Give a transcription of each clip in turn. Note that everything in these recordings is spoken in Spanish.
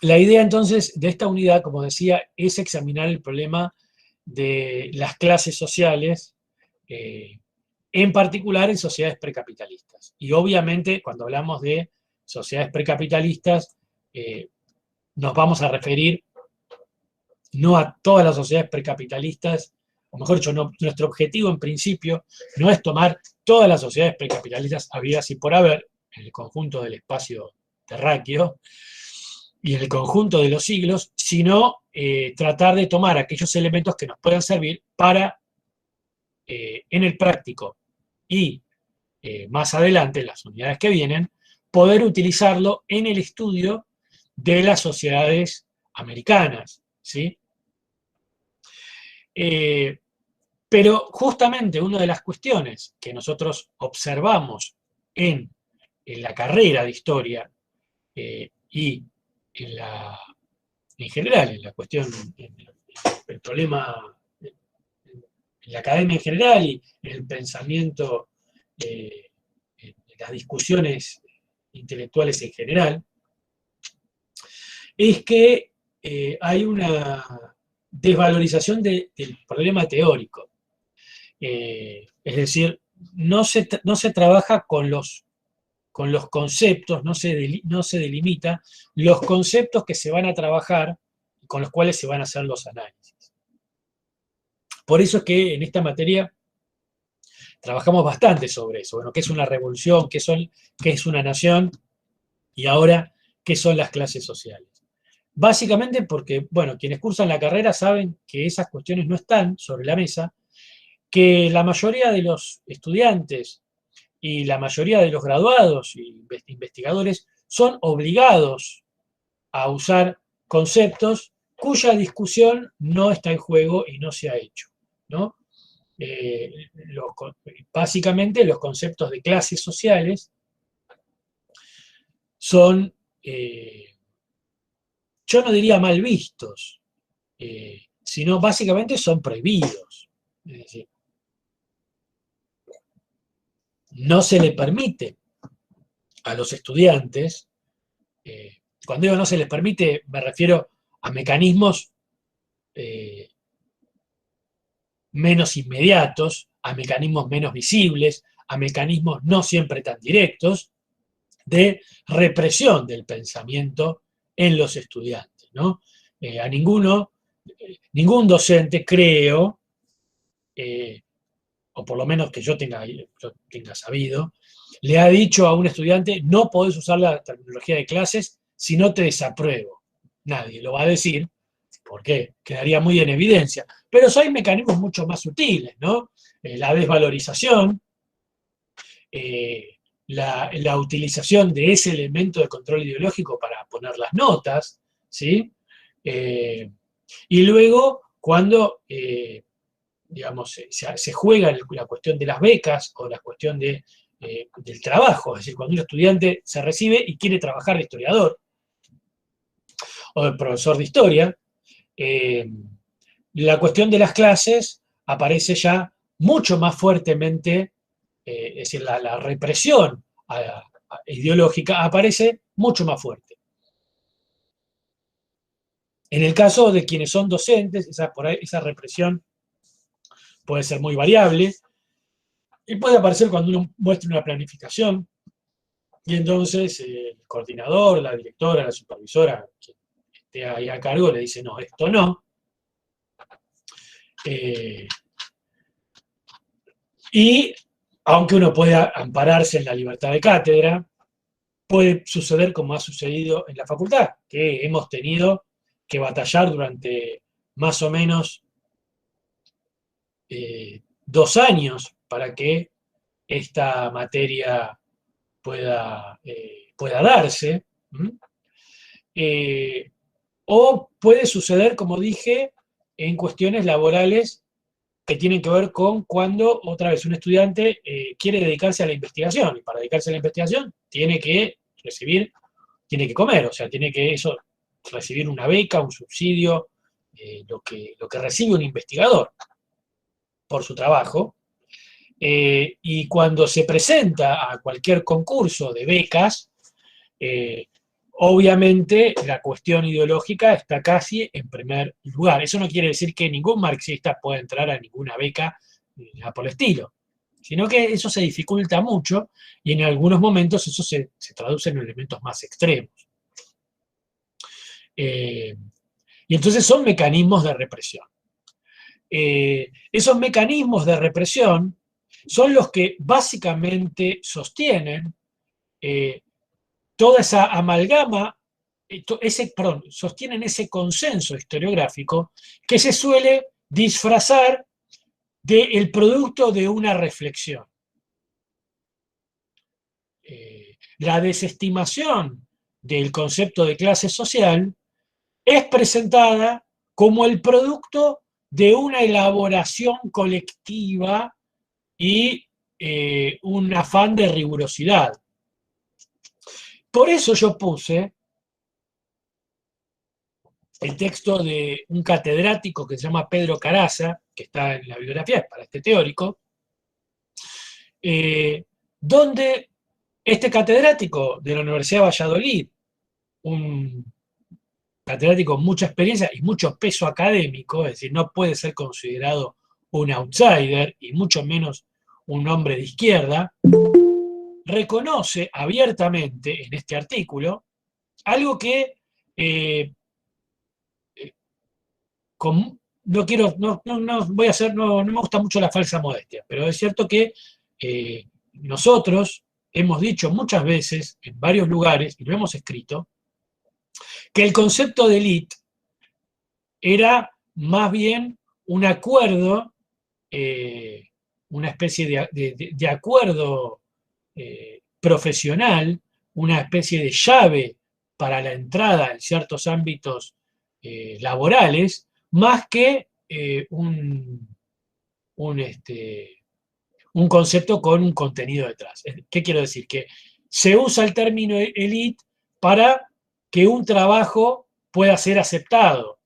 La idea entonces de esta unidad, como decía, es examinar el problema de las clases sociales, eh, en particular en sociedades precapitalistas. Y obviamente cuando hablamos de sociedades precapitalistas, eh, nos vamos a referir no a todas las sociedades precapitalistas, o mejor dicho, no, nuestro objetivo en principio no es tomar todas las sociedades precapitalistas habidas y por haber en el conjunto del espacio terráqueo y en el conjunto de los siglos, sino tratar de tomar aquellos elementos que nos puedan servir para, en el práctico y más adelante, en las unidades que vienen, poder utilizarlo en el estudio de las sociedades americanas, ¿sí? Eh, pero justamente una de las cuestiones que nosotros observamos en la carrera de historia y en general, en la cuestión, en el problema, en la academia en general y en el pensamiento, en las discusiones intelectuales en general, es que hay una desvalorización del problema teórico. Es decir, no se trabaja con los conceptos, no se delimita los conceptos que se van a trabajar y con los cuales se van a hacer los análisis. Por eso es que en esta materia trabajamos bastante sobre eso, bueno, qué es una revolución, qué es una nación y ahora qué son las clases sociales. Básicamente porque, bueno, quienes cursan la carrera saben que esas cuestiones no están sobre la mesa, que la mayoría de los estudiantes y la mayoría de los graduados y investigadores son obligados a usar conceptos cuya discusión no está en juego y no se ha hecho, ¿no? Eh, los, básicamente los conceptos de clases sociales son, yo no diría mal vistos, sino básicamente son prohibidos. Es decir, no se le permite a los estudiantes, cuando digo no se les permite, me refiero a mecanismos eh, menos inmediatos, a mecanismos menos visibles, a mecanismos no siempre tan directos, de represión del pensamiento en los estudiantes, ¿no? A ningún docente, creo, o por lo menos que yo tenga sabido, le ha dicho a un estudiante, no podés usar la terminología de clases si no te desapruebo. Nadie lo va a decir, porque quedaría muy en evidencia. Pero hay mecanismos mucho más sutiles, ¿no? La desvalorización, la utilización de ese elemento de control ideológico para poner las notas, ¿sí? Eh, y luego, cuando, digamos, se juega la cuestión de las becas o la cuestión del trabajo, es decir, cuando un estudiante se recibe y quiere trabajar de historiador o de profesor de historia, la cuestión de las clases aparece ya mucho más fuertemente, es decir, la represión ideológica aparece mucho más fuerte. En el caso de quienes son docentes, esa represión puede ser muy variable y puede aparecer cuando uno muestra una planificación y entonces el coordinador, la directora, la supervisora, quien esté ahí a cargo, le dice, no, esto no. Eh, y aunque uno pueda ampararse en la libertad de cátedra, puede suceder como ha sucedido en la facultad, que hemos tenido que batallar durante más o menos 2 años para que esta materia pueda darse. Eh, o puede suceder, como dije, en cuestiones laborales que tienen que ver con cuando, otra vez, un estudiante quiere dedicarse a la investigación. Y para dedicarse a la investigación tiene que recibir, tiene que comer, o sea, tiene que recibir una beca, un subsidio, lo que recibe un investigador por su trabajo. Y cuando se presenta a cualquier concurso de becas, eh, obviamente la cuestión ideológica está casi en primer lugar. Eso no quiere decir que ningún marxista pueda entrar a ninguna beca nada por el estilo, sino que eso se dificulta mucho y en algunos momentos eso se traduce en elementos más extremos. Y entonces son mecanismos de represión. Esos mecanismos de represión son los que básicamente sostienen toda esa amalgama, sostienen ese consenso historiográfico que se suele disfrazar del producto de una reflexión. La desestimación del concepto de clase social es presentada como el producto de una elaboración colectiva y un afán de rigurosidad. Por eso yo puse el texto de un catedrático que se llama Pedro Caraza, que está en la bibliografía para este teórico, donde este catedrático de la Universidad de Valladolid, un catedrático con mucha experiencia y mucho peso académico, es decir, no puede ser considerado un outsider y mucho menos un hombre de izquierda, reconoce abiertamente en este artículo algo que no me gusta mucho la falsa modestia, pero es cierto que nosotros hemos dicho muchas veces en varios lugares, y lo hemos escrito, que el concepto de élite era más bien un acuerdo, una especie de acuerdo profesional, una especie de llave para la entrada en ciertos ámbitos laborales, más que un concepto con un contenido detrás. ¿Qué quiero decir? Que se usa el término élite para que un trabajo pueda ser aceptado,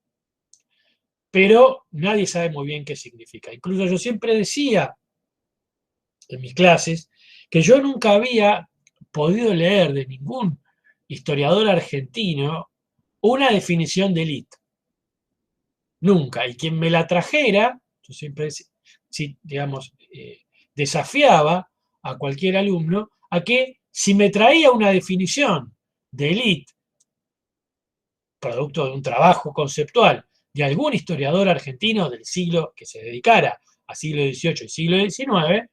pero nadie sabe muy bien qué significa. Incluso yo siempre decía en mis clases que yo nunca había podido leer de ningún historiador argentino una definición de élite. Nunca. Y quien me la trajera, yo siempre, digamos, desafiaba a cualquier alumno a que si me traía una definición de élite, producto de un trabajo conceptual de algún historiador argentino del siglo que se dedicara a siglo XVIII y siglo XIX,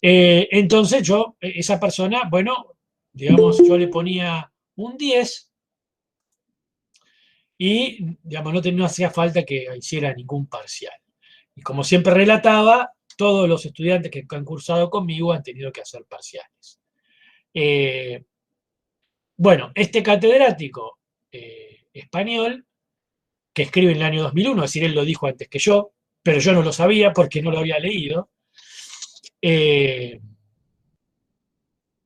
entonces esa persona, bueno, digamos, yo le ponía un 10 y, digamos, no hacía falta que hiciera ningún parcial. Y como siempre relataba, todos los estudiantes que han cursado conmigo han tenido que hacer parciales. Bueno, este catedrático español, que escribe en el año 2001, es decir, él lo dijo antes que yo, pero yo no lo sabía porque no lo había leído,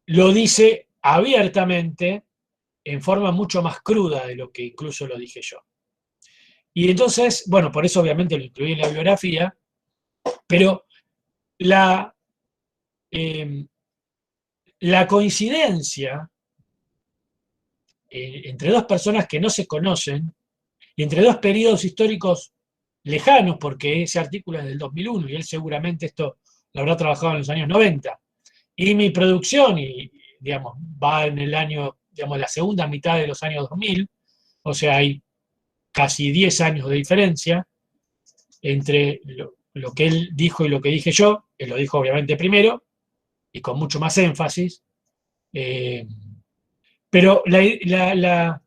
lo dice abiertamente, en forma mucho más cruda de lo que incluso lo dije yo. Y entonces, bueno, por eso obviamente lo incluí en la biografía, pero la coincidencia entre dos personas que no se conocen y entre dos periodos históricos lejanos, porque ese artículo es del 2001 y él seguramente esto lo habrá trabajado en los años 90, y mi producción, digamos, va en el año, digamos, la segunda mitad de los años 2000, o sea, hay casi 10 años de diferencia entre lo que él dijo y lo que dije yo. Él lo dijo obviamente primero y con mucho más énfasis, pero la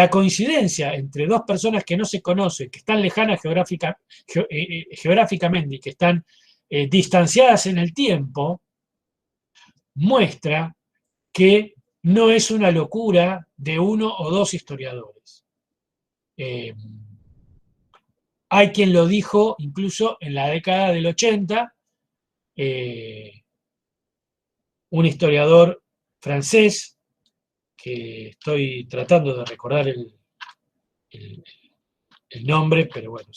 coincidencia entre dos personas que no se conocen, que están lejanas geográficamente y que están distanciadas en el tiempo, muestra que no es una locura de uno o dos historiadores. Hay quien lo dijo incluso en la década del 80, un historiador francés, que estoy tratando de recordar el nombre, pero bueno,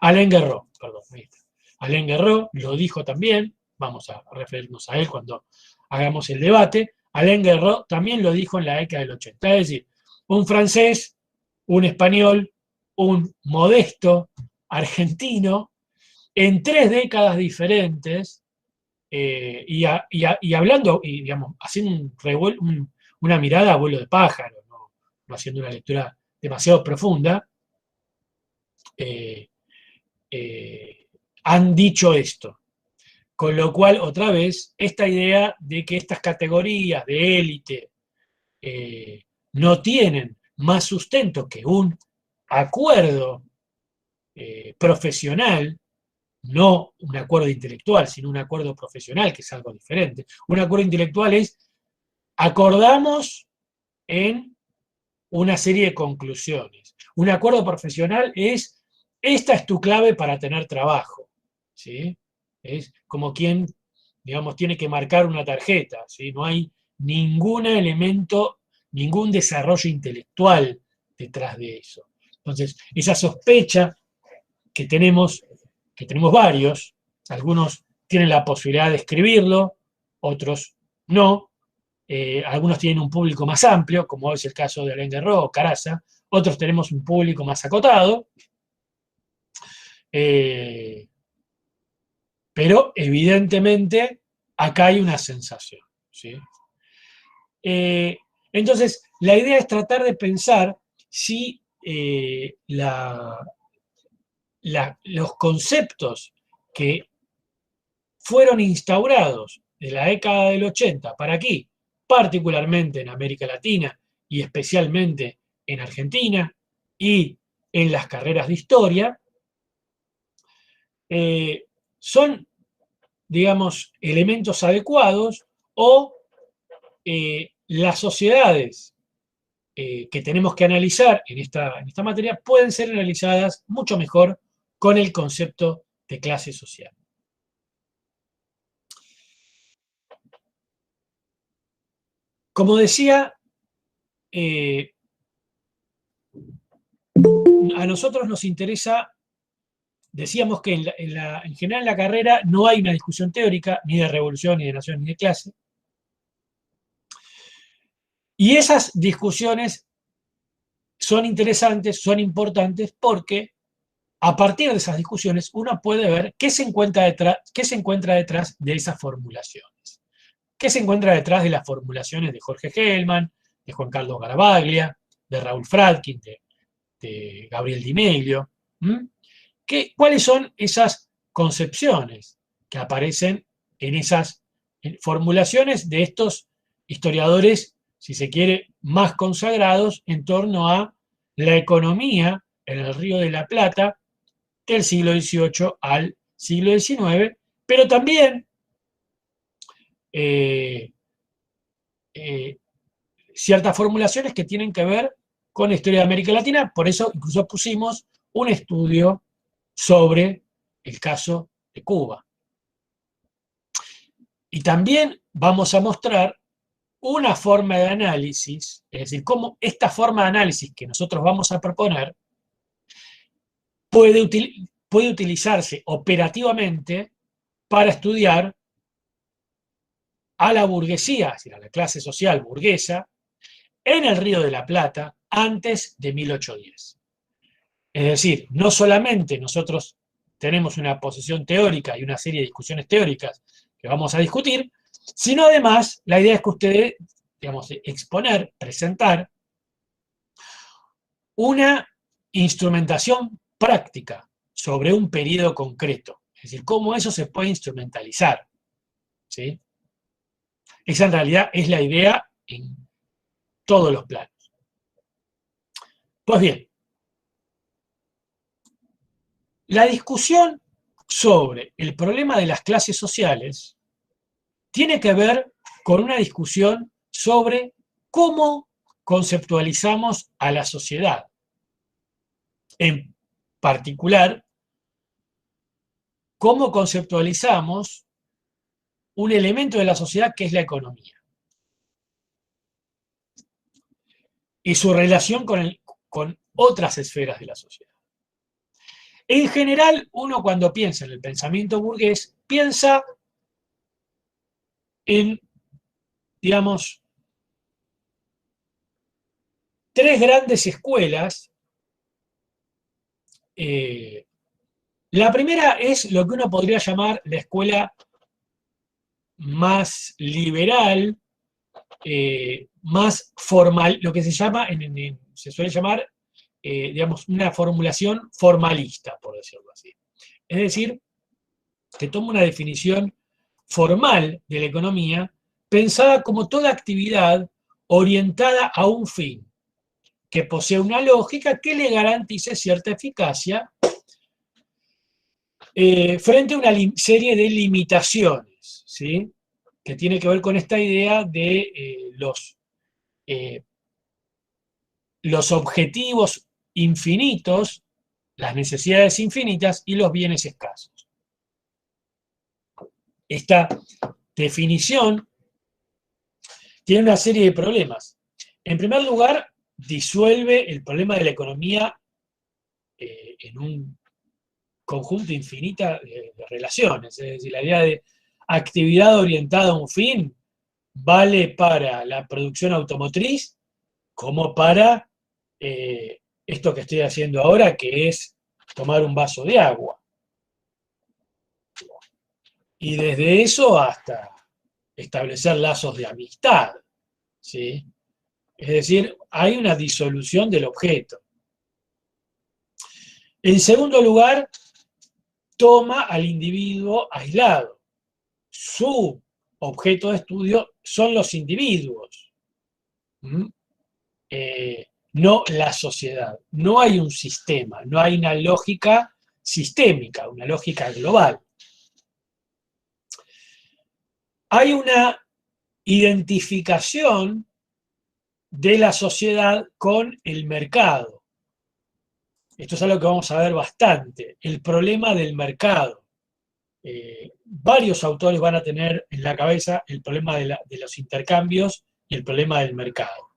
Alain Guerrot, perdón, ahí está. Alain Guerrot lo dijo también, vamos a referirnos a él cuando hagamos el debate. Alain Guerrot también lo dijo en la década del 80, es decir, un francés, un español, un modesto argentino, en 3 décadas diferentes, y hablando, y digamos, haciendo una mirada a vuelo de pájaro, no haciendo una lectura demasiado profunda, eh, han dicho esto. Con lo cual, otra vez, esta idea de que estas categorías de élite no tienen más sustento que un acuerdo profesional, no un acuerdo intelectual, sino un acuerdo profesional, que es algo diferente. Un acuerdo intelectual es acordamos en una serie de conclusiones. Un acuerdo profesional es esta es tu clave para tener trabajo, ¿sí? Es como quien, digamos, tiene que marcar una tarjeta, ¿sí? No hay ningún elemento, ningún desarrollo intelectual detrás de eso. Entonces, esa sospecha que tenemos varios, algunos tienen la posibilidad de escribirlo, otros no, algunos tienen un público más amplio, como es el caso de Alain Guerrero o Caraza, otros tenemos un público más acotado, eh, pero evidentemente acá hay una sensación, ¿sí? Eh, entonces, la idea es tratar de pensar si los conceptos que fueron instaurados de la década del 80 para aquí, particularmente en América Latina y especialmente en Argentina y en las carreras de historia, son, digamos, elementos adecuados o las sociedades que tenemos que analizar en esta materia pueden ser analizadas mucho mejor con el concepto de clase social. Como decía, a nosotros nos interesa, decíamos que en general en la carrera no hay una discusión teórica, ni de revolución, ni de nación, ni de clase. Y esas discusiones son interesantes, son importantes, porque a partir de esas discusiones uno puede ver qué se encuentra detrás de esas formulaciones. ¿Qué se encuentra detrás de las formulaciones de Jorge Hellman, de Juan Carlos Garavaglia, de Raúl Fradkin, de Gabriel Di Meglio? ¿Cuáles son esas concepciones que aparecen en esas formulaciones de estos historiadores, si se quiere, más consagrados en torno a la economía en el Río de la Plata del siglo XVIII al siglo XIX, pero también eh, eh, ciertas formulaciones que tienen que ver con la historia de América Latina? Por eso incluso pusimos un estudio sobre el caso de Cuba. Y también vamos a mostrar una forma de análisis, es decir, cómo esta forma de análisis que nosotros vamos a proponer puede utilizarse operativamente para estudiar a la burguesía, es decir, a la clase social burguesa, en el Río de la Plata antes de 1810. Es decir, no solamente nosotros tenemos una posición teórica y una serie de discusiones teóricas que vamos a discutir, sino además la idea es que ustedes, digamos, exponer, presentar una instrumentación práctica sobre un periodo concreto. Es decir, cómo eso se puede instrumentalizar, ¿sí? Esa en realidad es la idea en todos los planos. Pues bien, la discusión sobre el problema de las clases sociales tiene que ver con una discusión sobre cómo conceptualizamos a la sociedad. En particular, cómo conceptualizamos un elemento de la sociedad que es la economía y su relación con otras esferas de la sociedad. En general, uno cuando piensa en el pensamiento burgués, piensa en, digamos, tres grandes escuelas. La primera es lo que uno podría llamar la escuela más liberal, más formal, lo que se llama, se suele llamar, digamos, una formulación formalista, por decirlo así. Es decir, que toma una definición formal de la economía, pensada como toda actividad orientada a un fin, que posee una lógica que le garantice cierta eficacia frente a una serie de limitaciones, ¿sí? Que tiene que ver con esta idea de eh, los objetivos infinitos, las necesidades infinitas y los bienes escasos. Esta definición tiene una serie de problemas. En primer lugar, disuelve el problema de la economía en un conjunto infinito de relaciones. Es decir, la idea de actividad orientada a un fin vale para la producción automotriz como para esto que estoy haciendo ahora, que es tomar un vaso de agua. Y desde eso hasta establecer lazos de amistad, ¿sí? Es decir, hay una disolución del objeto. En segundo lugar, toma al individuo aislado. Su objeto de estudio son los individuos, no la sociedad. No hay un sistema, no hay una lógica sistémica, una lógica global. Hay una identificación de la sociedad con el mercado. Esto es algo que vamos a ver bastante, el problema del mercado. Varios autores van a tener en la cabeza el problema de los intercambios y el problema del mercado.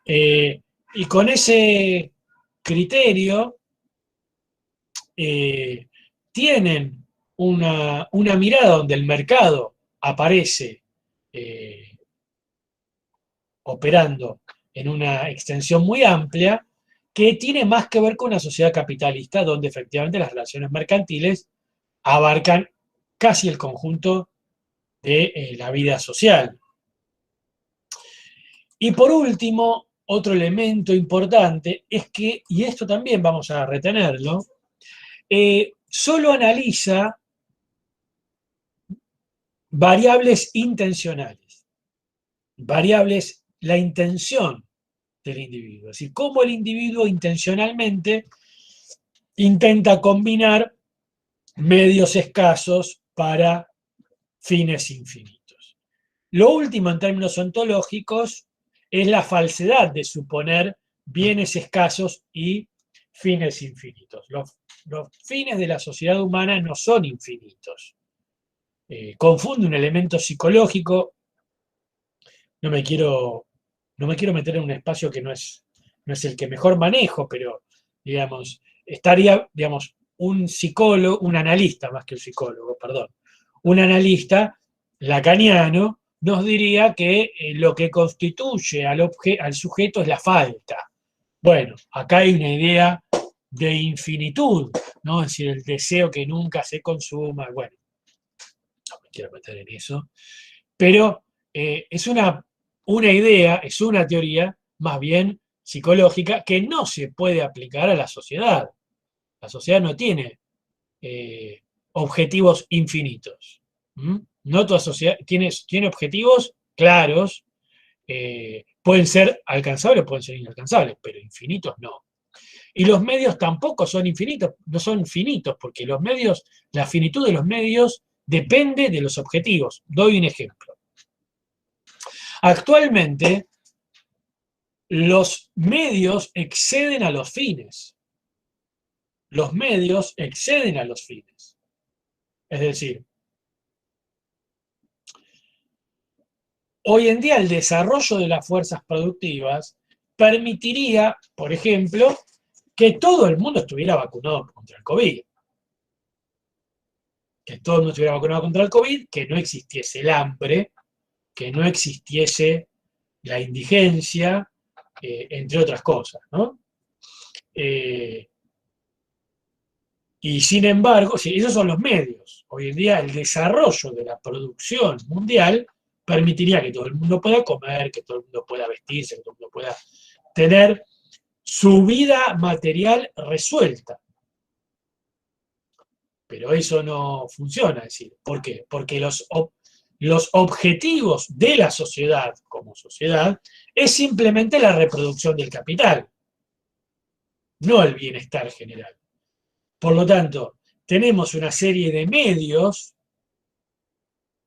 Y con ese criterio tienen una mirada donde el mercado aparece operando en una extensión muy amplia, que tiene más que ver con una sociedad capitalista donde efectivamente las relaciones mercantiles abarcan casi el conjunto de la vida social. Y por último, otro elemento importante es que, y esto también vamos a retenerlo, solo analiza variables intencionales, variables, la intención del individuo, es decir, cómo el individuo intencionalmente intenta combinar medios escasos para fines infinitos. Lo último en términos ontológicos es la falsedad de suponer bienes escasos y fines infinitos. Los fines de la sociedad humana no son infinitos. Confunde un elemento psicológico. No me quiero meter en un espacio que no es el que mejor manejo, pero, digamos, estaría, digamos, un psicólogo, un analista más que un psicólogo, perdón, un analista lacaniano nos diría que lo que constituye al sujeto es la falta. Bueno, acá hay una idea de infinitud, ¿no? Es decir, el deseo que nunca se consuma. Bueno, no me quiero meter en eso, pero es una idea, es una teoría más bien psicológica que no se puede aplicar a la sociedad. La sociedad no tiene objetivos infinitos. No toda sociedad tiene objetivos claros, pueden ser alcanzables, pueden ser inalcanzables, pero infinitos no. Y los medios tampoco son infinitos, no son finitos, porque los medios, la finitud de los medios depende de los objetivos. Doy un ejemplo. Actualmente, los medios exceden a los fines. Los medios exceden a los fines. Es decir, hoy en día el desarrollo de las fuerzas productivas permitiría, por ejemplo, que todo el mundo estuviera vacunado contra el COVID. Que todo el mundo estuviera vacunado contra el COVID, que no existiese el hambre, que no existiese la indigencia, entre otras cosas, ¿no? Y sin embargo, sí, esos son los medios. Hoy en día el desarrollo de la producción mundial permitiría que todo el mundo pueda comer, que todo el mundo pueda vestirse, que todo el mundo pueda tener su vida material resuelta. Pero eso no funciona, es decir, ¿por qué? Porque los objetivos de la sociedad como sociedad es simplemente la reproducción del capital, no el bienestar general. Por lo tanto, tenemos una serie de medios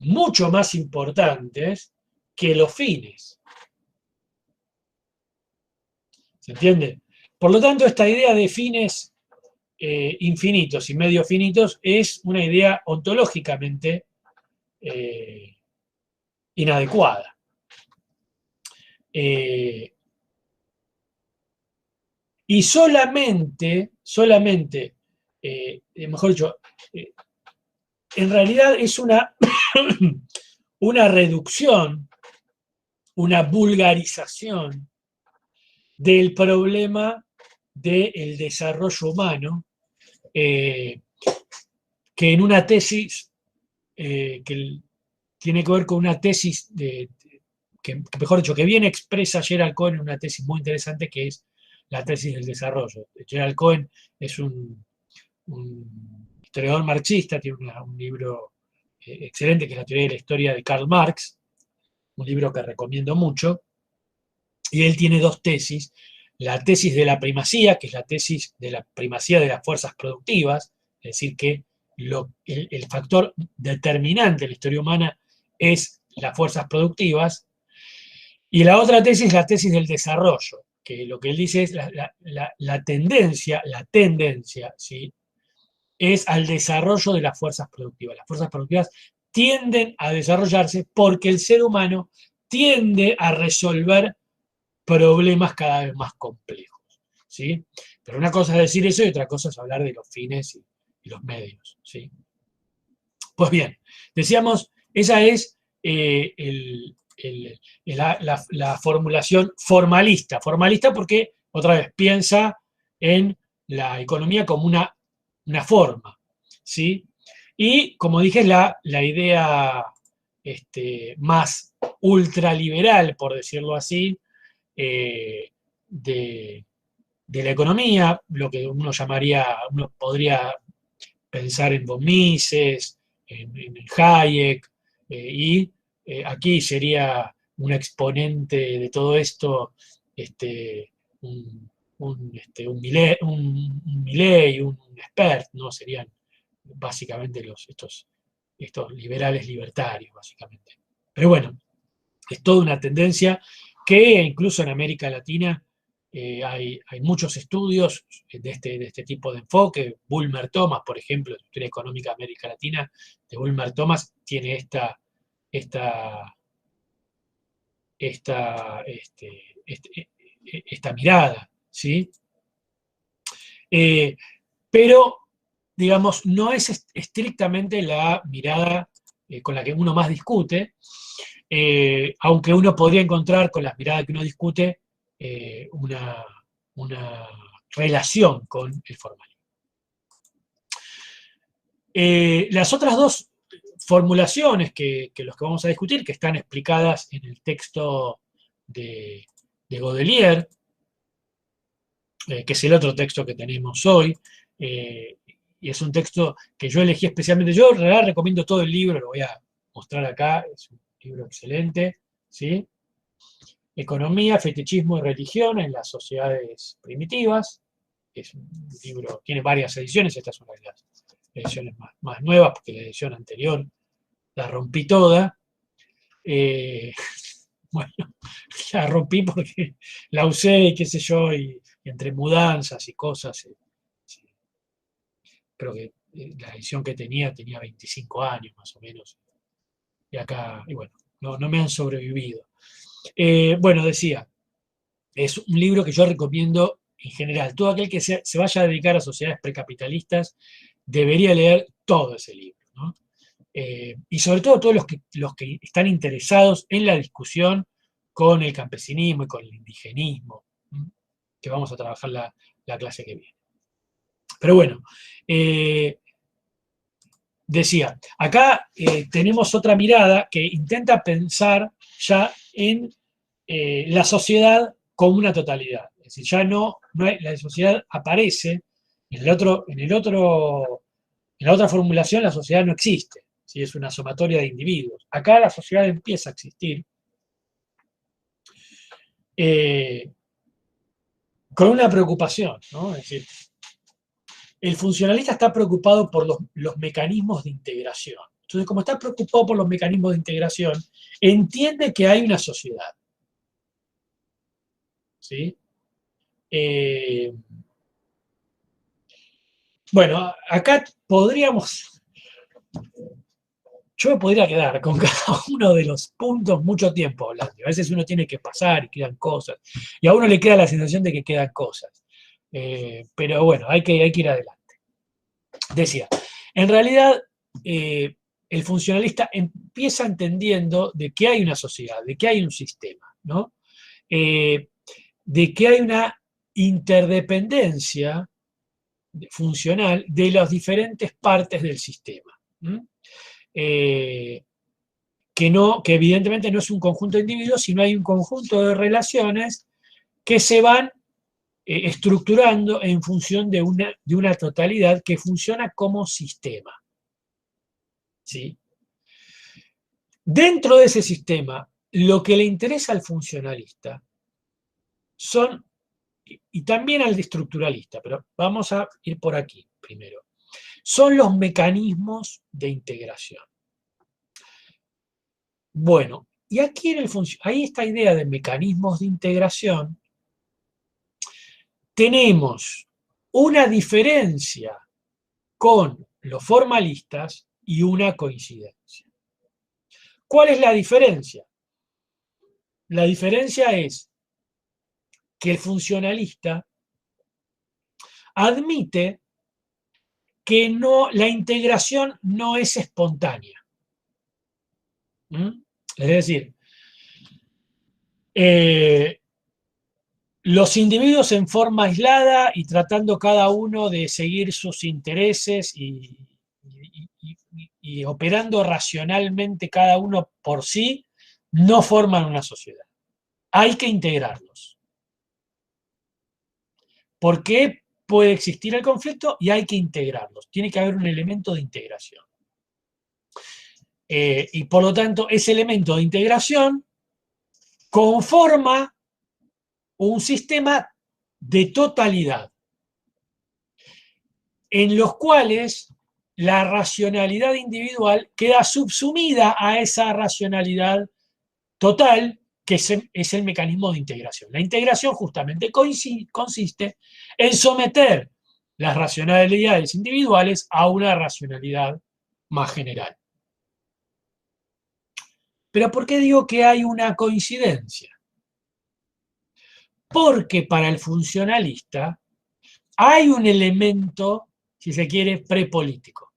mucho más importantes que los fines. ¿Se entiende? Por lo tanto, esta idea de fines infinitos y medios finitos es una idea ontológicamente inadecuada. Y solamente, mejor dicho, en realidad es una reducción, una vulgarización del problema del desarrollo humano, que en una tesis que tiene que ver con una tesis que, mejor dicho, que bien expresa Gerald Cohen en una tesis muy interesante que es la tesis del desarrollo. Gerald Cohen es un historiador marxista, tiene un libro excelente que es La teoría de la historia de Karl Marx, un libro que recomiendo mucho, y él tiene dos tesis. La tesis de la primacía, que es la tesis de la primacía de las fuerzas productivas, es decir, que el factor determinante de la historia humana es las fuerzas productivas, y la otra tesis es la tesis del desarrollo, que lo que él dice es la tendencia, ¿sí? Es al desarrollo de las fuerzas productivas. Las fuerzas productivas tienden a desarrollarse porque el ser humano tiende a resolver problemas cada vez más complejos, ¿sí? Pero una cosa es decir eso y otra cosa es hablar de los fines y los medios, ¿sí? Pues bien, decíamos, esa es la formulación formalista. Formalista porque, otra vez, piensa en la economía como una forma, ¿sí? Y, como dije, la idea más ultraliberal, por decirlo así, de, de la economía, lo que uno podría pensar en von Mises, en Hayek, y aquí sería un exponente de todo esto, un Milley, un expert, ¿no? Serían básicamente estos liberales libertarios, básicamente. Pero bueno, es toda una tendencia que incluso en América Latina hay muchos estudios de este tipo de enfoque. Bulmer Thomas, por ejemplo, en la Historia Económica de América Latina, de Bulmer Thomas, tiene esta, esta, esta mirada, ¿sí? Pero, digamos, no es estrictamente la mirada con la que uno más discute, aunque uno podría encontrar con las miradas que uno discute una relación con el formalismo. Las otras dos formulaciones los que vamos a discutir, que están explicadas en el texto de Godelier, que es el otro texto que tenemos hoy, y es un texto que yo elegí especialmente. Yo en realidad recomiendo todo el libro, lo voy a mostrar acá, es un libro excelente, ¿sí? Economía, fetichismo y religión en las sociedades primitivas. Es un libro, tiene varias ediciones, esta es una de las ediciones más nuevas, porque la edición anterior la rompí toda. Bueno, la rompí porque la usé y qué sé yo, y entre mudanzas y cosas, sí, creo que la edición que tenía 25 años más o menos. Y acá, y bueno, no me han sobrevivido. Bueno, decía, es un libro que yo recomiendo en general. Todo aquel que se vaya a dedicar a sociedades precapitalistas debería leer todo ese libro, ¿no? Y sobre todo todos los que están interesados en la discusión con el campesinismo y con el indigenismo, que vamos a trabajar la clase que viene. Pero bueno, decía, acá tenemos otra mirada que intenta pensar ya en la sociedad como una totalidad. Es decir, ya la sociedad aparece, en la otra formulación la sociedad no existe, ¿sí? Es una sumatoria de individuos. Acá la sociedad empieza a existir con una preocupación, ¿no? Es decir, el funcionalista está preocupado por los mecanismos de integración. Entonces, como está preocupado por los mecanismos de integración, entiende que hay una sociedad. ¿Sí? Bueno, acá yo me podría quedar con cada uno de los puntos mucho tiempo hablando. A veces uno tiene que pasar y quedan cosas. Y a uno le queda la sensación de que quedan cosas. Pero bueno, hay que ir adelante. Decía, en realidad el funcionalista empieza entendiendo de que hay una sociedad, de que hay un sistema, ¿no? De que hay una interdependencia funcional de las diferentes partes del sistema. Que evidentemente no es un conjunto de individuos, sino hay un conjunto de relaciones que se van estructurando en función de una totalidad que funciona como sistema. ¿Sí? Dentro de ese sistema, lo que le interesa al funcionalista son, y también al estructuralista, pero vamos a ir por aquí primero, son los mecanismos de integración. Bueno, y aquí hay esta idea de mecanismos de integración, tenemos una diferencia con los formalistas y una coincidencia. ¿Cuál es la diferencia? La diferencia es que el funcionalista admite que la integración no es espontánea. Es decir, los individuos en forma aislada y tratando cada uno de seguir sus intereses y operando racionalmente cada uno por sí, no forman una sociedad. Hay que integrarlos. ¿Por qué puede existir el conflicto? Y hay que integrarlos. Tiene que haber un elemento de integración. Y por lo tanto, ese elemento de integración conforma un sistema de totalidad, en los cuales la racionalidad individual queda subsumida a esa racionalidad total, que es el mecanismo de integración. La integración justamente consiste en someter las racionalidades individuales a una racionalidad más general. ¿Pero por qué digo que hay una coincidencia? Porque para el funcionalista hay un elemento, si se quiere, prepolítico.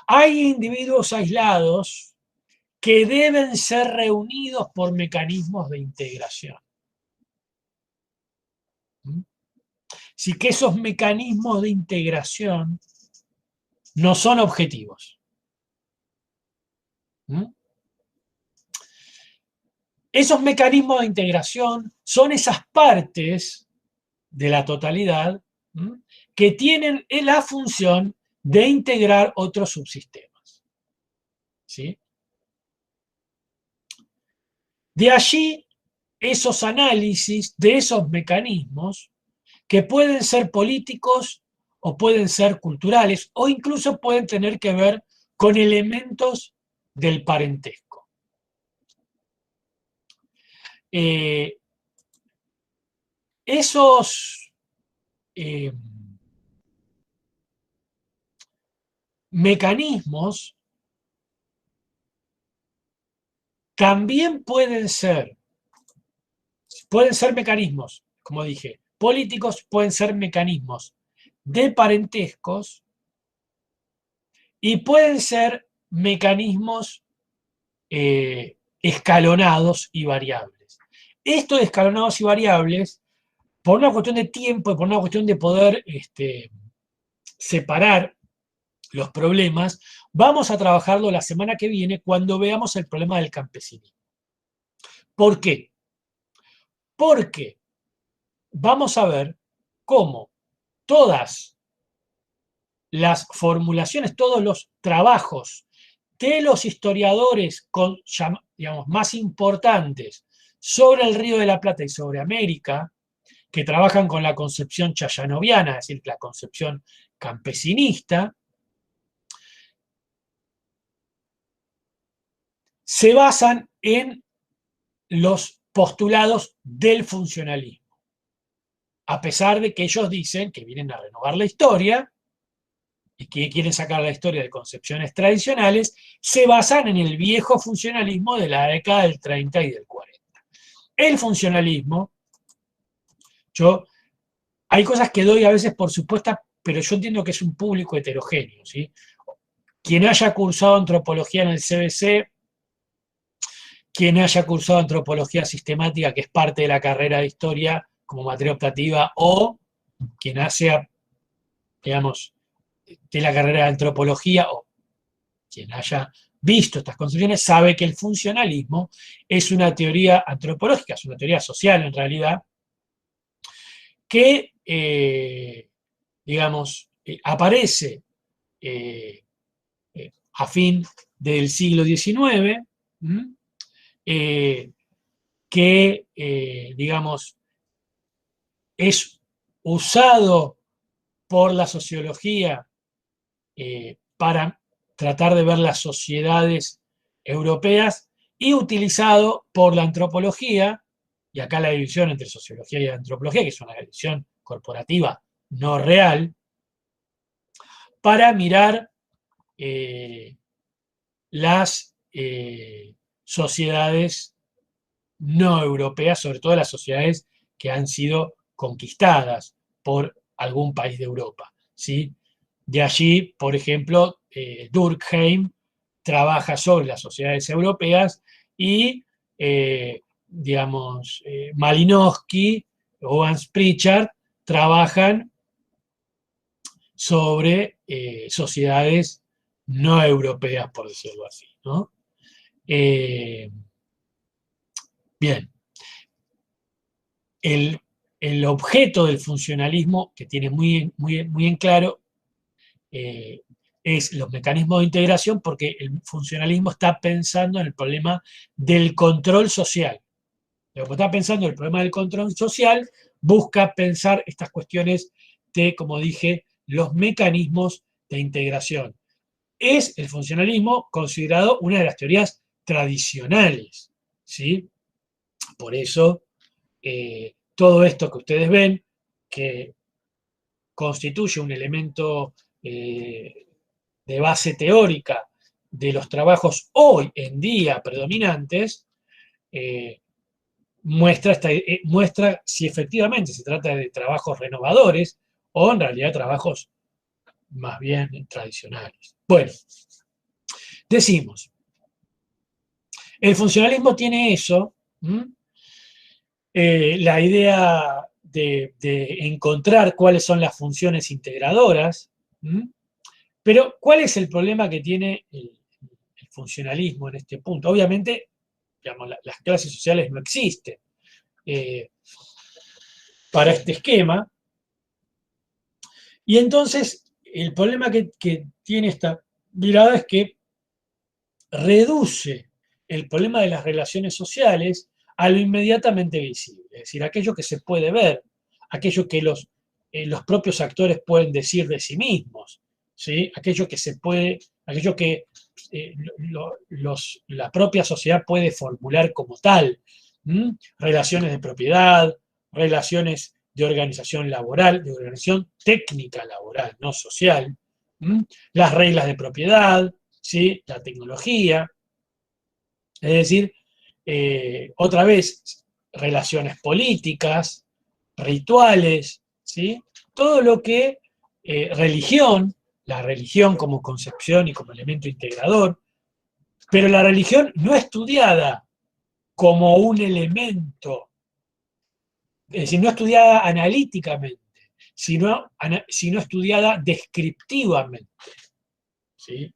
Hay individuos aislados que deben ser reunidos por mecanismos de integración. Así que esos mecanismos de integración no son objetivos. Esos mecanismos de integración son esas partes de la totalidad que tienen la función de integrar otros subsistemas. ¿Sí? De allí esos análisis de esos mecanismos que pueden ser políticos o pueden ser culturales o incluso pueden tener que ver con elementos del parentesco. Esos mecanismos también pueden ser mecanismos, como dije, políticos, pueden ser mecanismos de parentescos y pueden ser mecanismos escalonados y variables. Esto de escalonados y variables, por una cuestión de tiempo y por una cuestión de poder separar los problemas, vamos a trabajarlo la semana que viene cuando veamos el problema del campesinismo. ¿Por qué? Porque vamos a ver cómo todas las formulaciones, todos los trabajos de los historiadores digamos, más importantes sobre el Río de la Plata y sobre América, que trabajan con la concepción chayanoviana, es decir, la concepción campesinista, se basan en los postulados del funcionalismo. A pesar de que ellos dicen que vienen a renovar la historia y que quieren sacar la historia de concepciones tradicionales, se basan en el viejo funcionalismo de la década del 30 y del 40. El funcionalismo, hay cosas que doy a veces por supuestas, pero yo entiendo que es un público heterogéneo, ¿sí? Quien haya cursado antropología en el CBC, quien haya cursado antropología sistemática, que es parte de la carrera de historia como materia optativa, o quien sea, digamos, de la carrera de antropología, o quien haya visto estas concepciones, sabe que el funcionalismo es una teoría antropológica, es una teoría social en realidad, que, digamos, aparece a fin del siglo XIX, que, digamos, es usado por la sociología para tratar de ver las sociedades europeas y utilizado por la antropología, y acá la división entre sociología y antropología, que es una división corporativa no real, para mirar las sociedades no europeas, sobre todo las sociedades que han sido conquistadas por algún país de Europa, ¿sí? De allí, por ejemplo, Durkheim trabaja sobre las sociedades europeas y, digamos, Malinowski o Hans Pritchard trabajan sobre sociedades no europeas, por decirlo así, ¿no? Bien. El objeto del funcionalismo, que tiene muy en claro, es los mecanismos de integración, porque el funcionalismo está pensando en el problema del control social. Como está pensando en el problema del control social, busca pensar estas cuestiones de, como dije, los mecanismos de integración. Es el funcionalismo considerado una de las teorías tradicionales, ¿sí? Por eso, todo esto que ustedes ven, que constituye un elemento de base teórica de los trabajos hoy en día predominantes, muestra si efectivamente se trata de trabajos renovadores o en realidad trabajos más bien tradicionales. Bueno, decimos, el funcionalismo tiene eso, la idea de encontrar cuáles son las funciones integradoras, pero ¿cuál es el problema que tiene el funcionalismo en este punto? Obviamente, digamos, las clases sociales no existen para este esquema, y entonces el problema que tiene esta mirada es que reduce el problema de las relaciones sociales a lo inmediatamente visible, es decir, aquello que se puede ver, aquello que los propios actores pueden decir de sí mismos, ¿sí? Aquello que se puede, aquello que la propia sociedad puede formular como tal, relaciones de propiedad, relaciones de organización laboral, de organización técnica laboral, no social, las reglas de propiedad, ¿sí? La tecnología, es decir, otra vez, relaciones políticas, rituales, ¿sí? Todo lo que religión, la religión como concepción y como elemento integrador, pero la religión no estudiada como un elemento, es decir, no estudiada analíticamente, sino estudiada descriptivamente. ¿Sí?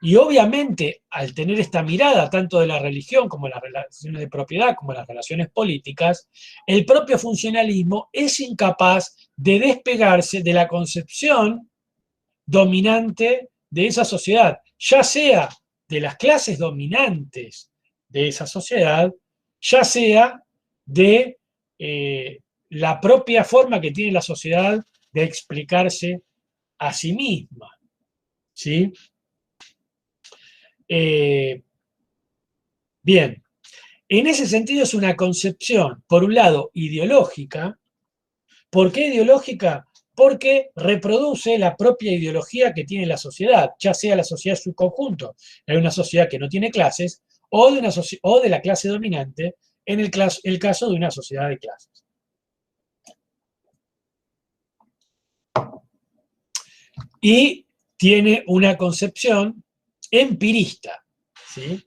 Y obviamente, al tener esta mirada tanto de la religión como de las relaciones de propiedad, como de las relaciones políticas, el propio funcionalismo es incapaz de despegarse de la concepción dominante de esa sociedad, ya sea de las clases dominantes de esa sociedad, ya sea de la propia forma que tiene la sociedad de explicarse a sí misma. ¿Sí? Bien, en ese sentido es una concepción, por un lado, ideológica. ¿Por qué ideológica? Porque reproduce la propia ideología que tiene la sociedad, ya sea la sociedad en su conjunto, en una sociedad que no tiene clases, o de la clase dominante, en el caso de una sociedad de clases. Y tiene una concepción empirista, ¿sí?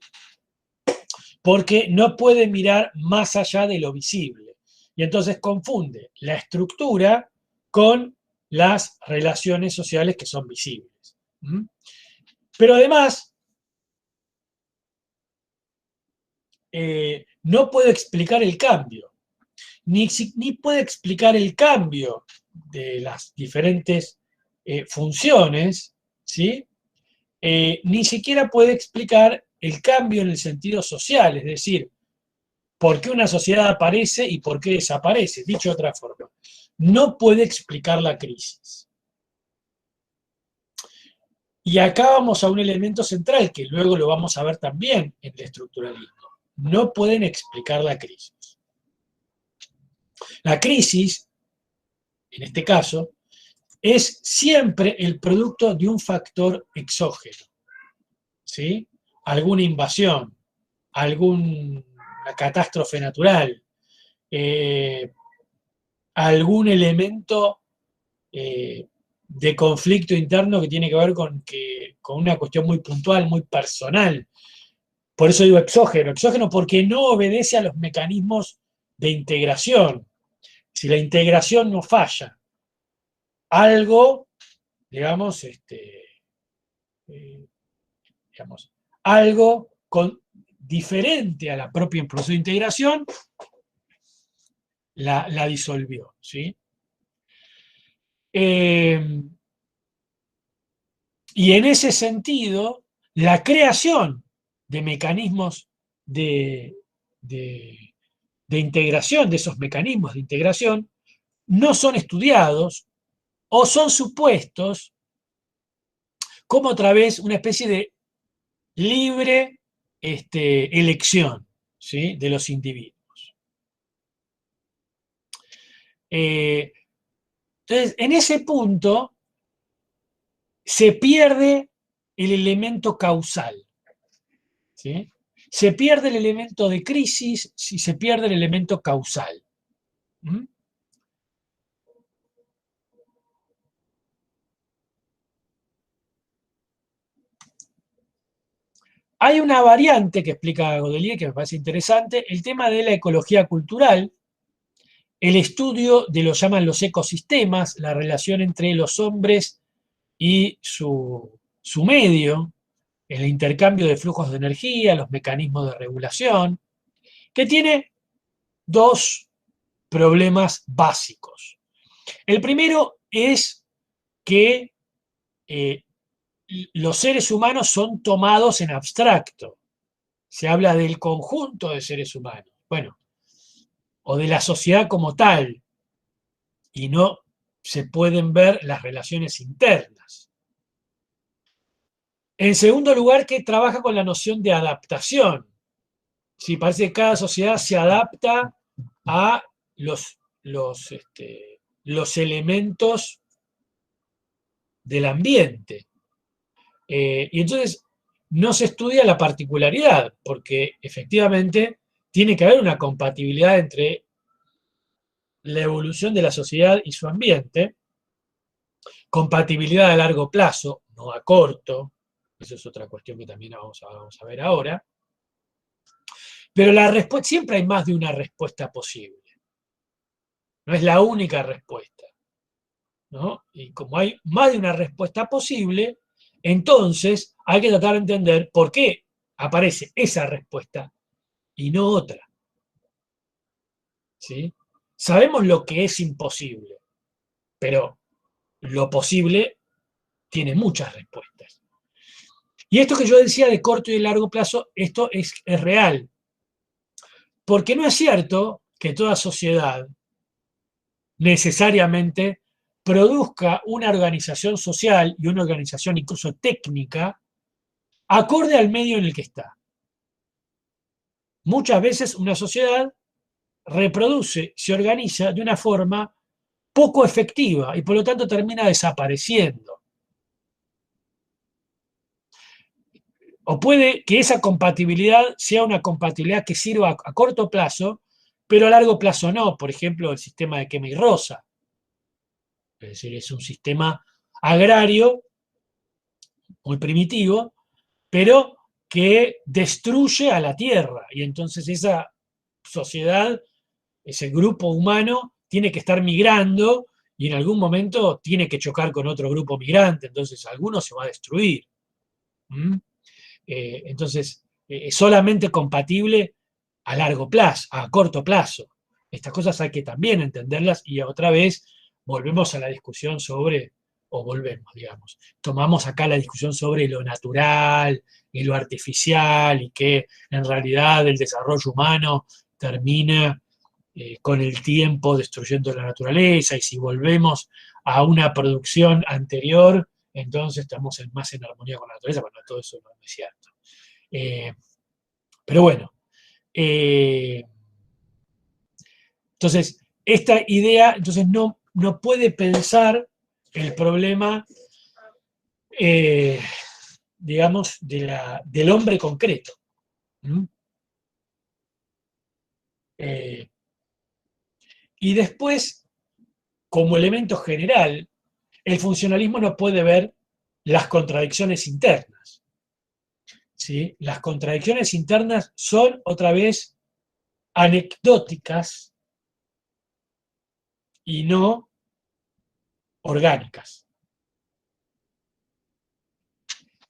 Porque no puede mirar más allá de lo visible. Y entonces confunde la estructura con las relaciones sociales que son visibles. Pero además, no puede explicar el cambio, ni puede explicar el cambio de las diferentes funciones, ¿sí? Ni siquiera puede explicar el cambio en el sentido social, es decir, por qué una sociedad aparece y por qué desaparece. Dicho de otra forma, no puede explicar la crisis. Y acá vamos a un elemento central que luego lo vamos a ver también en el estructuralismo. No pueden explicar la crisis. La crisis, en este caso, es siempre el producto de un factor exógeno. ¿Sí? Alguna invasión, alguna catástrofe natural, algún elemento de conflicto interno que tiene que ver con una cuestión muy puntual, muy personal. Por eso digo exógeno. Exógeno porque no obedece a los mecanismos de integración. Si la integración no falla, algo, digamos, digamos algo diferente a la propia proceso de integración, la disolvió. ¿Sí? Y en ese sentido, la creación de mecanismos de, de, de integración, de esos mecanismos de integración, no son estudiados o son supuestos como a través de una especie de libre elección, ¿sí? De los individuos. Entonces, en ese punto se pierde el elemento causal. ¿Sí? Se pierde el elemento de crisis si se pierde el elemento causal. ¿Mm? Hay una variante que explica Godelier que me parece interesante, el tema de la ecología cultural, el estudio de lo llaman los ecosistemas, la relación entre los hombres y su medio, el intercambio de flujos de energía, los mecanismos de regulación, que tiene dos problemas básicos. El primero es que los seres humanos son tomados en abstracto. Se habla del conjunto de seres humanos, bueno, o de la sociedad como tal, y no se pueden ver las relaciones internas. En segundo lugar, que trabaja con la noción de adaptación. Sí, parece que cada sociedad se adapta a los elementos del ambiente. Y entonces no se estudia la particularidad, porque efectivamente tiene que haber una compatibilidad entre la evolución de la sociedad y su ambiente, compatibilidad a largo plazo, no a corto, Eso es otra cuestión que también vamos a ver ahora. Pero la respuesta, siempre hay más de una respuesta posible. No es la única respuesta, ¿no? Y como hay más de una respuesta posible, entonces hay que tratar de entender por qué aparece esa respuesta y no otra. ¿Sí? Sabemos lo que es imposible, pero lo posible tiene muchas respuestas. Y esto que yo decía de corto y de largo plazo, esto es real. Porque no es cierto que toda sociedad necesariamente produzca una organización social y una organización incluso técnica acorde al medio en el que está. Muchas veces una sociedad reproduce, se organiza de una forma poco efectiva y por lo tanto termina desapareciendo. O puede que esa compatibilidad sea una compatibilidad que sirva a corto plazo, pero a largo plazo no. Por ejemplo, el sistema de quema y rosa. Es decir, es un sistema agrario muy primitivo, pero que destruye a la tierra. Y entonces esa sociedad, ese grupo humano, tiene que estar migrando y en algún momento tiene que chocar con otro grupo migrante. Entonces alguno se va a destruir. ¿Mm? Entonces, es solamente compatible a largo plazo, a corto plazo. Estas cosas hay que también entenderlas y otra vez volvemos a la discusión sobre, o volvemos, digamos, tomamos acá la discusión sobre lo natural y lo artificial y que en realidad el desarrollo humano termina con el tiempo destruyendo la naturaleza y si volvemos a una producción anterior, entonces estamos más en armonía con la naturaleza, bueno, todo eso no es cierto. Eh, pero bueno, eh, entonces, esta idea entonces no puede pensar el problema, eh, digamos, del hombre concreto. ¿Mm? Eh, y después, como elemento general, el funcionalismo no puede ver las contradicciones internas. ¿Sí? Las contradicciones internas son, otra vez, anecdóticas y no orgánicas.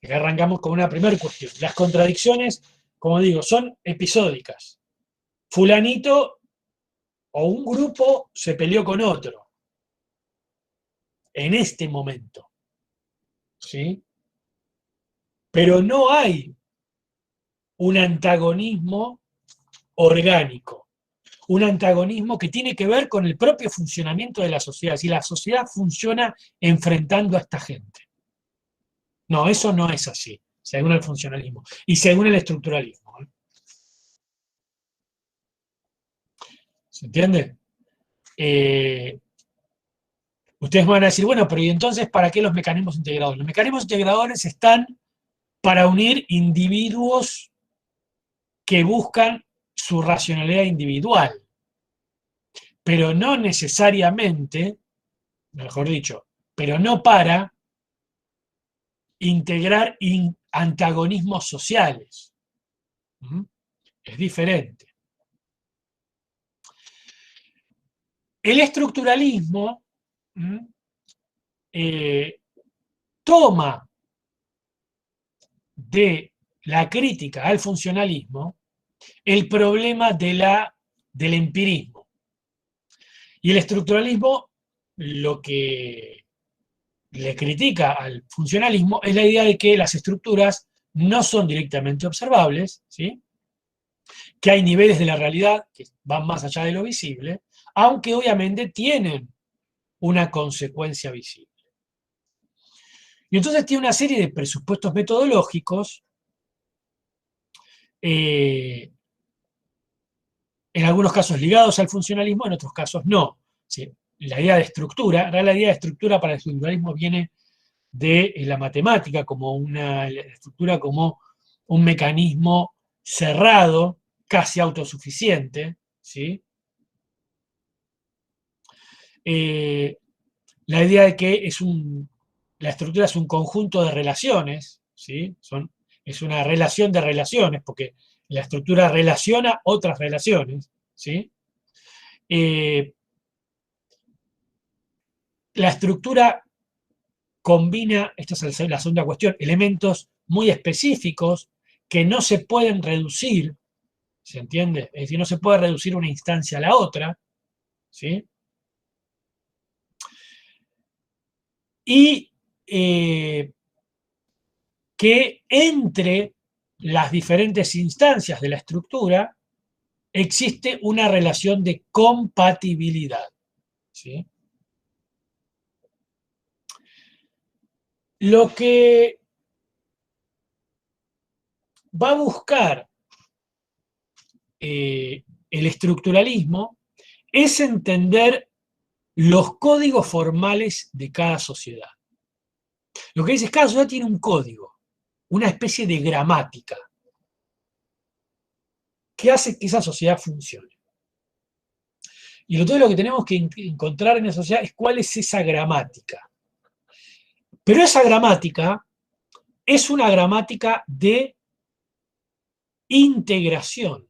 Acá arrancamos con una primera cuestión. Las contradicciones, como digo, son episódicas. Fulanito o un grupo se peleó con otro en este momento. ¿Sí? Pero no hay un antagonismo orgánico. Un antagonismo que tiene que ver con el propio funcionamiento de la sociedad. Si la sociedad funciona enfrentando a esta gente. No, eso no es así, según el funcionalismo y según el estructuralismo. ¿Se entiende? Ustedes me van a decir, bueno, pero ¿y entonces para qué los mecanismos integradores? Los mecanismos integradores están para unir individuos que buscan su racionalidad individual, pero no necesariamente, mejor dicho, pero no para integrar antagonismos sociales. ¿Mm? Es diferente. El estructuralismo toma de la crítica al funcionalismo el problema del empirismo. Y el estructuralismo lo que le critica al funcionalismo es la idea de que las estructuras no son directamente observables, ¿sí? Que hay niveles de la realidad que van más allá de lo visible, aunque obviamente tienen una consecuencia visible. Y entonces tiene una serie de presupuestos metodológicos, en algunos casos ligados al funcionalismo, en otros casos no. ¿Sí? La idea de estructura, la idea de estructura para el estructuralismo viene de la matemática como una estructura como un mecanismo cerrado, casi autosuficiente, ¿sí? La idea de que la estructura es un conjunto de relaciones, ¿sí? Es una relación de relaciones, porque la estructura relaciona otras relaciones, ¿sí? Eh, la estructura combina, esta es la segunda cuestión, elementos muy específicos que no se pueden reducir, ¿se entiende? Es decir, no se puede reducir una instancia a la otra, ¿sí? Y que entre las diferentes instancias de la estructura existe una relación de compatibilidad, ¿sí? Lo que va a buscar el estructuralismo es entender los códigos formales de cada sociedad. Lo que dice es que cada sociedad tiene un código, una especie de gramática, que hace que esa sociedad funcione. Y todo lo que tenemos que encontrar en la sociedad es cuál es esa gramática. Pero esa gramática es una gramática de integración.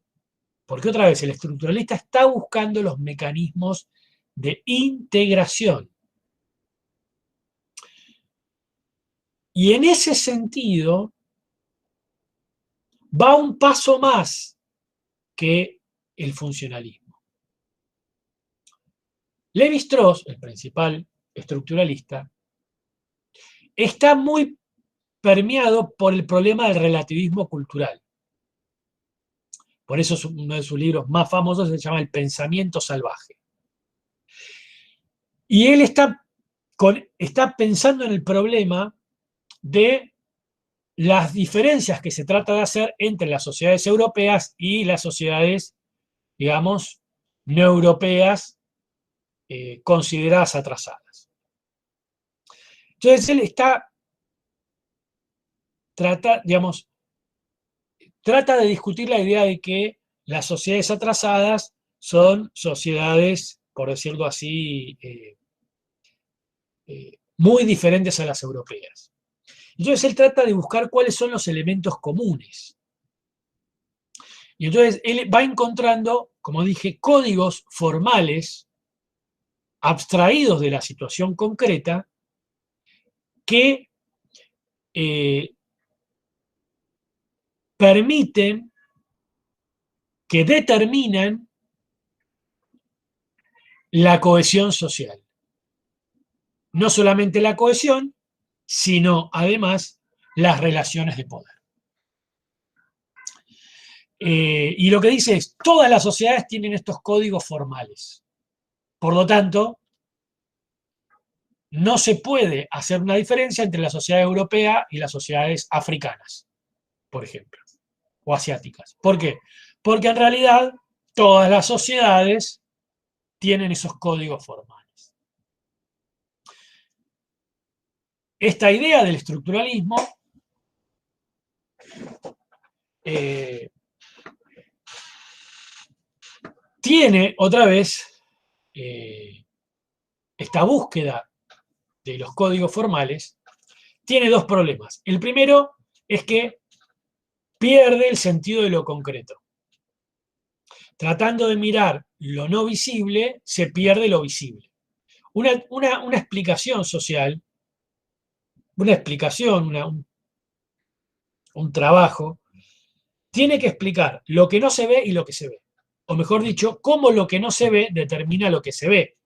Porque otra vez, el estructuralista está buscando los mecanismos de integración. Y en ese sentido, va un paso más que el funcionalismo. Lévi-Strauss, el principal estructuralista, está muy permeado por el problema del relativismo cultural. Por eso uno de sus libros más famosos se llama El pensamiento salvaje. Y él está pensando en el problema de las diferencias que se trata de hacer entre las sociedades europeas y las sociedades, digamos, no europeas consideradas atrasadas. Entonces él trata de discutir la idea de que las sociedades atrasadas son sociedades, por decirlo así, muy diferentes a las europeas. Entonces él trata de buscar cuáles son los elementos comunes. Y entonces él va encontrando, como dije, códigos formales abstraídos de la situación concreta que eh, permiten, que determinan la cohesión social. No solamente la cohesión, sino además las relaciones de poder. Y lo que dice es, todas las sociedades tienen estos códigos formales. Por lo tanto, no se puede hacer una diferencia entre la sociedad europea y las sociedades africanas, por ejemplo, o asiáticas. ¿Por qué? Porque en realidad todas las sociedades tienen esos códigos formales. Esta idea del estructuralismo tiene otra vez esta búsqueda de los códigos formales, tiene dos problemas. El primero es que pierde el sentido de lo concreto. Tratando de mirar lo no visible, se pierde lo visible. Una explicación social, una explicación, un trabajo, tiene que explicar lo que no se ve y lo que se ve. O mejor dicho, cómo lo que no se ve determina lo que se ve.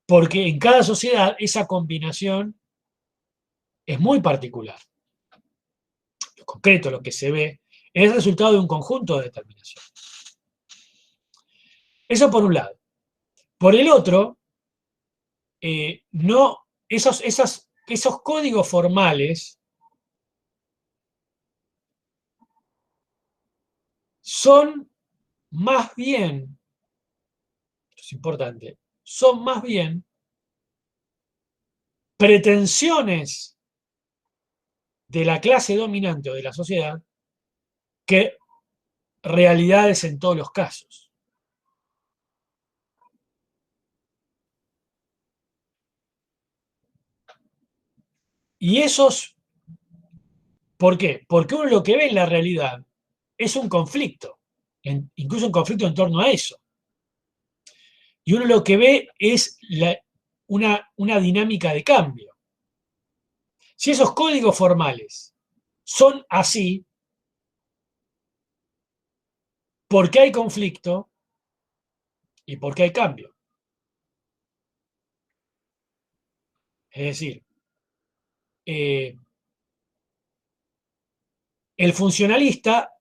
Porque en cada sociedad esa combinación es muy particular. Lo concreto, lo que se ve, es el resultado de un conjunto de determinación. Eso por un lado. Por el otro, no, esos códigos formales son más bien, esto es importante, son más bien pretensiones de la clase dominante o de la sociedad que realidades en todos los casos. Y esos, ¿por qué? Porque uno lo que ve en la realidad es un conflicto, incluso un conflicto en torno a eso. Y uno lo que ve es una dinámica de cambio. Si esos códigos formales son así, ¿por qué hay conflicto y por qué hay cambio? Es decir, eh, el funcionalista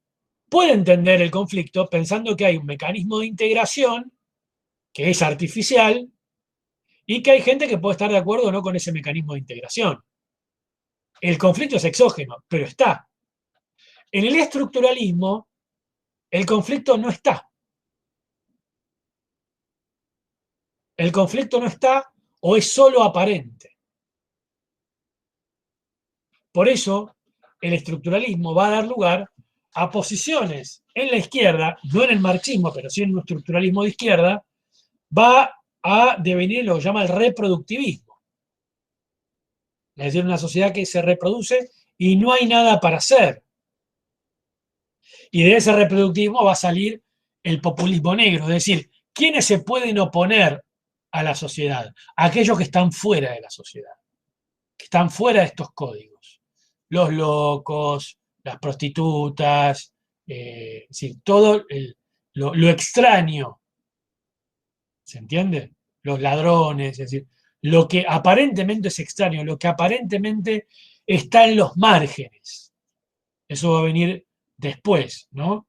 puede entender el conflicto pensando que hay un mecanismo de integración que es artificial y que hay gente que puede estar de acuerdo o no con ese mecanismo de integración. El conflicto es exógeno, pero está. En el estructuralismo, el conflicto no está. El conflicto no está o es solo aparente. Por eso, el estructuralismo va a dar lugar a posiciones en la izquierda, no en el marxismo, pero sí en un estructuralismo de izquierda, va a devenir lo que llama el reproductivismo. Es decir, una sociedad que se reproduce y no hay nada para hacer. Y de ese reproductivismo va a salir el populismo negro, es decir, ¿quiénes se pueden oponer a la sociedad? Aquellos que están fuera de la sociedad, que están fuera de estos códigos. Los locos, las prostitutas, es decir, todo lo extraño, ¿se entiende? Los ladrones, es decir, lo que aparentemente es extraño, lo que aparentemente está en los márgenes. Eso va a venir después, ¿no?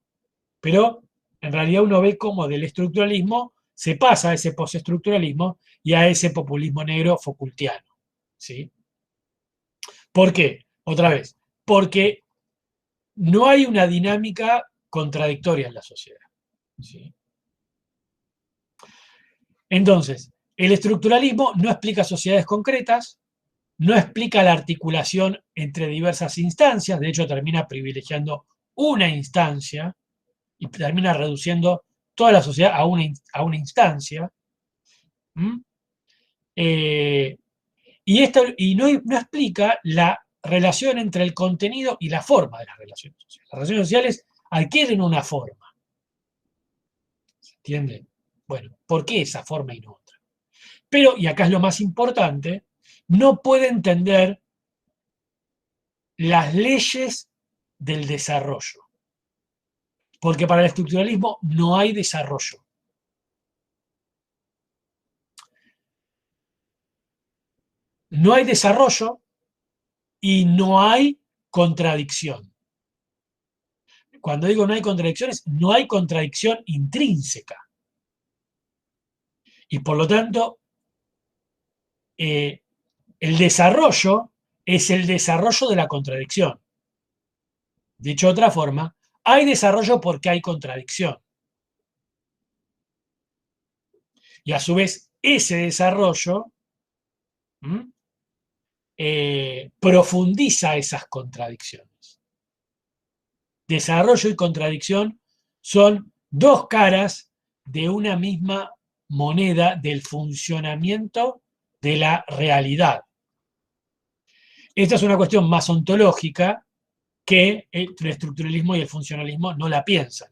Pero en realidad uno ve cómo del estructuralismo se pasa a ese postestructuralismo y a ese populismo negro Foucaultiano, ¿sí? ¿Por qué? Otra vez, porque no hay una dinámica contradictoria en la sociedad, ¿sí? Entonces, el estructuralismo no explica sociedades concretas, no explica la articulación entre diversas instancias, de hecho termina privilegiando una instancia y termina reduciendo toda la sociedad a una instancia. ¿Mm? Eh, y no explica la relación entre el contenido y la forma de las relaciones sociales. Las relaciones sociales adquieren una forma. ¿Se entiende? Bueno, ¿por qué esa forma y no otra? Pero, y acá es lo más importante, no puede entender las leyes del desarrollo. Porque para el estructuralismo no hay desarrollo. No hay desarrollo y no hay contradicción. Cuando digo no hay contradicciones, no hay contradicción intrínseca. Y por lo tanto, el desarrollo es el desarrollo de la contradicción. Dicho de otra forma, hay desarrollo porque hay contradicción. Y a su vez, ese desarrollo profundiza esas contradicciones. Desarrollo y contradicción son dos caras de una misma moneda del funcionamiento de la realidad. Esta es una cuestión más ontológica que el estructuralismo y el funcionalismo no la piensan.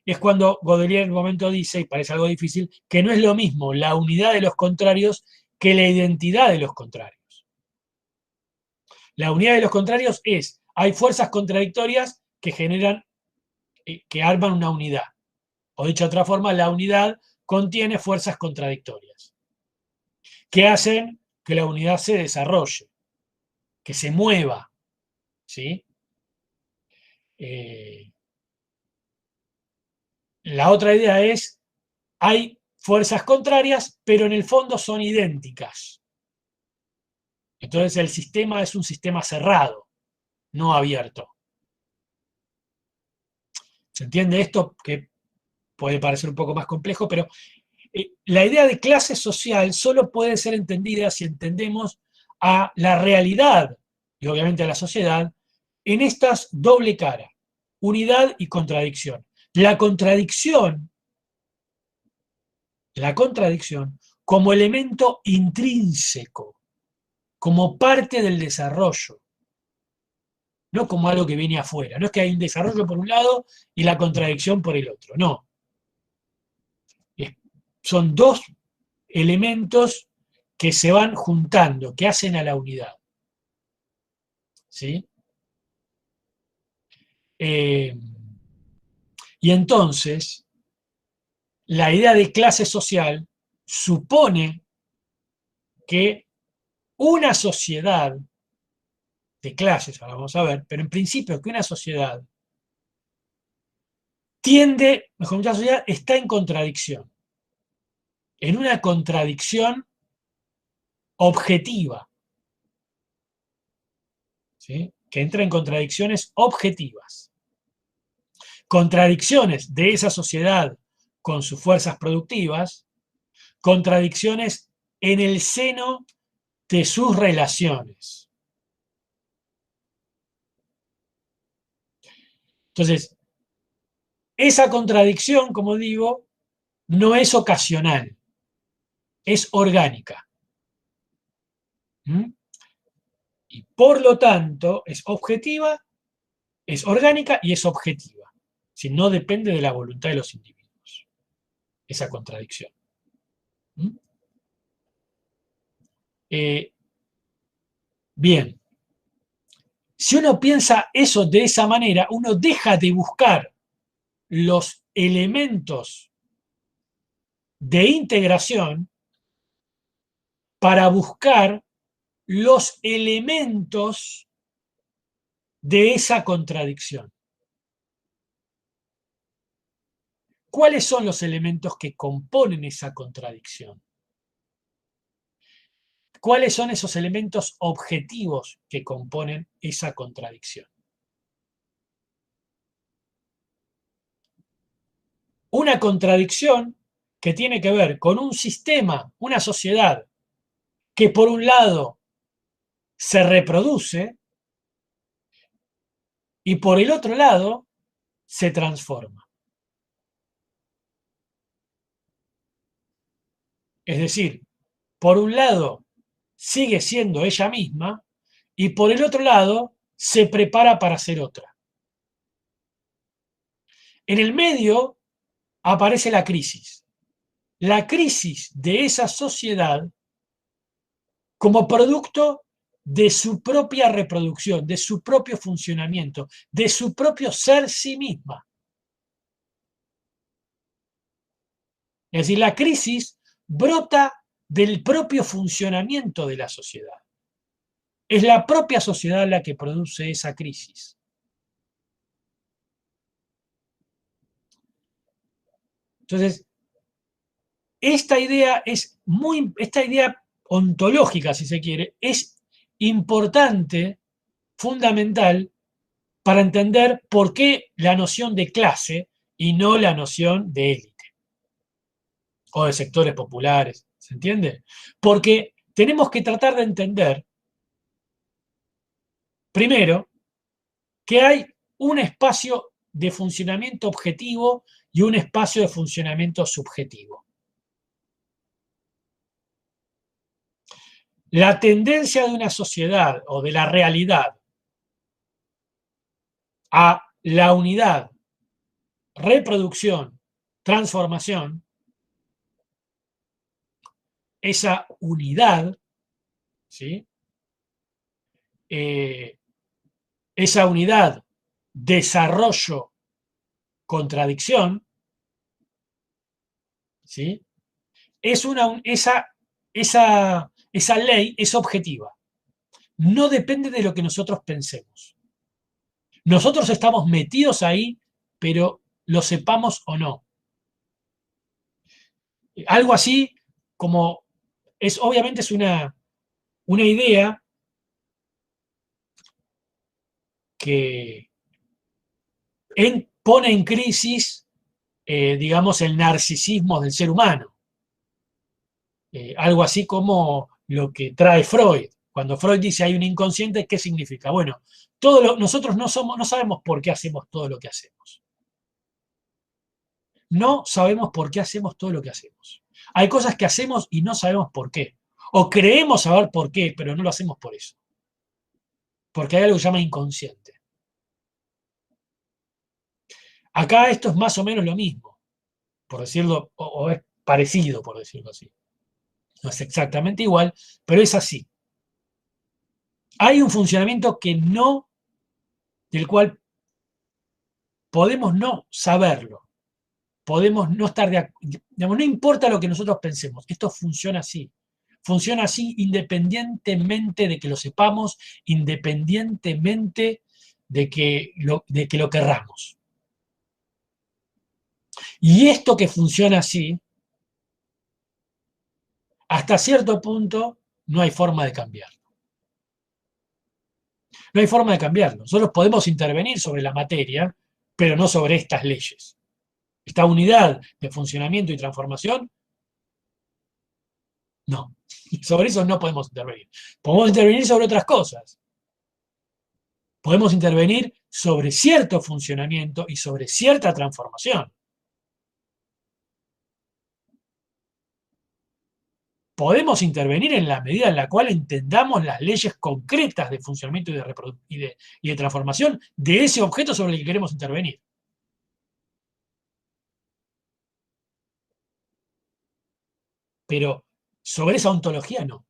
Es cuando Baudelaire en un momento dice, y parece algo difícil, que no es lo mismo la unidad de los contrarios que la identidad de los contrarios. La unidad de los contrarios es, hay fuerzas contradictorias que generan, que arman una unidad. O dicho de otra forma, la unidad contiene fuerzas contradictorias que hacen que la unidad se desarrolle, que se mueva, ¿sí? La otra idea es, hay fuerzas contrarias, pero en el fondo son idénticas. Entonces el sistema es un sistema cerrado, no abierto. ¿Se entiende esto? Que puede parecer un poco más complejo, pero la idea de clase social solo puede ser entendida si entendemos a la realidad y obviamente a la sociedad en estas doble cara, unidad y contradicción. La contradicción como elemento intrínseco como parte del desarrollo, no como algo que viene afuera. No es que hay un desarrollo por un lado y la contradicción por el otro, no. Son dos elementos que se van juntando, que hacen a la unidad. ¿Sí? Y entonces, la idea de clase social supone que una sociedad de clases, ahora vamos a ver, pero en principio que una sociedad tiende, mejor dicho, la sociedad está en contradicción, en una contradicción objetiva, ¿sí? Que entra en contradicciones objetivas. Contradicciones de esa sociedad con sus fuerzas productivas, contradicciones en el seno de sus relaciones. Entonces, esa contradicción, como digo, no es ocasional, es orgánica. ¿Mm? Y por lo tanto, es objetiva, es orgánica y es objetiva. Si no depende de la voluntad de los individuos, esa contradicción. ¿Mm? Bien, si uno piensa eso de esa manera, uno deja de buscar los elementos de integración para buscar los elementos de esa contradicción. ¿Cuáles son los elementos que componen esa contradicción? ¿Cuáles son esos elementos objetivos que componen esa contradicción? Una contradicción que tiene que ver con un sistema, una sociedad, que por un lado se reproduce y por el otro lado se transforma. Es decir, por un lado sigue siendo ella misma y por el otro lado se prepara para ser otra. En el medio aparece la crisis. La crisis de esa sociedad como producto de su propia reproducción, de su propio funcionamiento, de su propio ser sí misma. Es decir, la crisis brota del propio funcionamiento de la sociedad. Es la propia sociedad la que produce esa crisis. Entonces, esta idea ontológica, si se quiere, es importante, fundamental, para entender por qué la noción de clase y no la noción de élite o de sectores populares. ¿Se entiende? Porque tenemos que tratar de entender, primero, que hay un espacio de funcionamiento objetivo y un espacio de funcionamiento subjetivo. La tendencia de una sociedad o de la realidad a la unidad, reproducción, transformación, esa unidad, ¿sí? Esa unidad, desarrollo, contradicción, ¿sí? Esa ley es objetiva. No depende de lo que nosotros pensemos. Nosotros estamos metidos ahí, pero lo sepamos o no. Algo así como obviamente es una idea que pone en crisis, digamos, el narcisismo del ser humano. Algo así como lo que trae Freud. Cuando Freud dice hay un inconsciente, ¿qué significa? Bueno, nosotros no sabemos por qué hacemos todo lo que hacemos. No sabemos por qué hacemos todo lo que hacemos. Hay cosas que hacemos y no sabemos por qué. O creemos saber por qué, pero no lo hacemos por eso. Porque hay algo que se llama inconsciente. Acá esto es más o menos lo mismo, por decirlo, o es parecido, por decirlo así. No es exactamente igual, pero es así. Hay un funcionamiento del cual podemos no saberlo, podemos no estar de acuerdo, no importa lo que nosotros pensemos, esto funciona así. Funciona así independientemente de que lo sepamos, independientemente de que lo querramos. Y esto que funciona así, hasta cierto punto no hay forma de cambiarlo. No hay forma de cambiarlo. Nosotros podemos intervenir sobre la materia, pero no sobre estas leyes. Esta unidad de funcionamiento y transformación, no. Sobre eso no podemos intervenir. Podemos intervenir sobre otras cosas. Podemos intervenir sobre cierto funcionamiento y sobre cierta transformación. Podemos intervenir en la medida en la cual entendamos las leyes concretas de funcionamiento y de transformación de ese objeto sobre el que queremos intervenir. Pero sobre esa ontología no.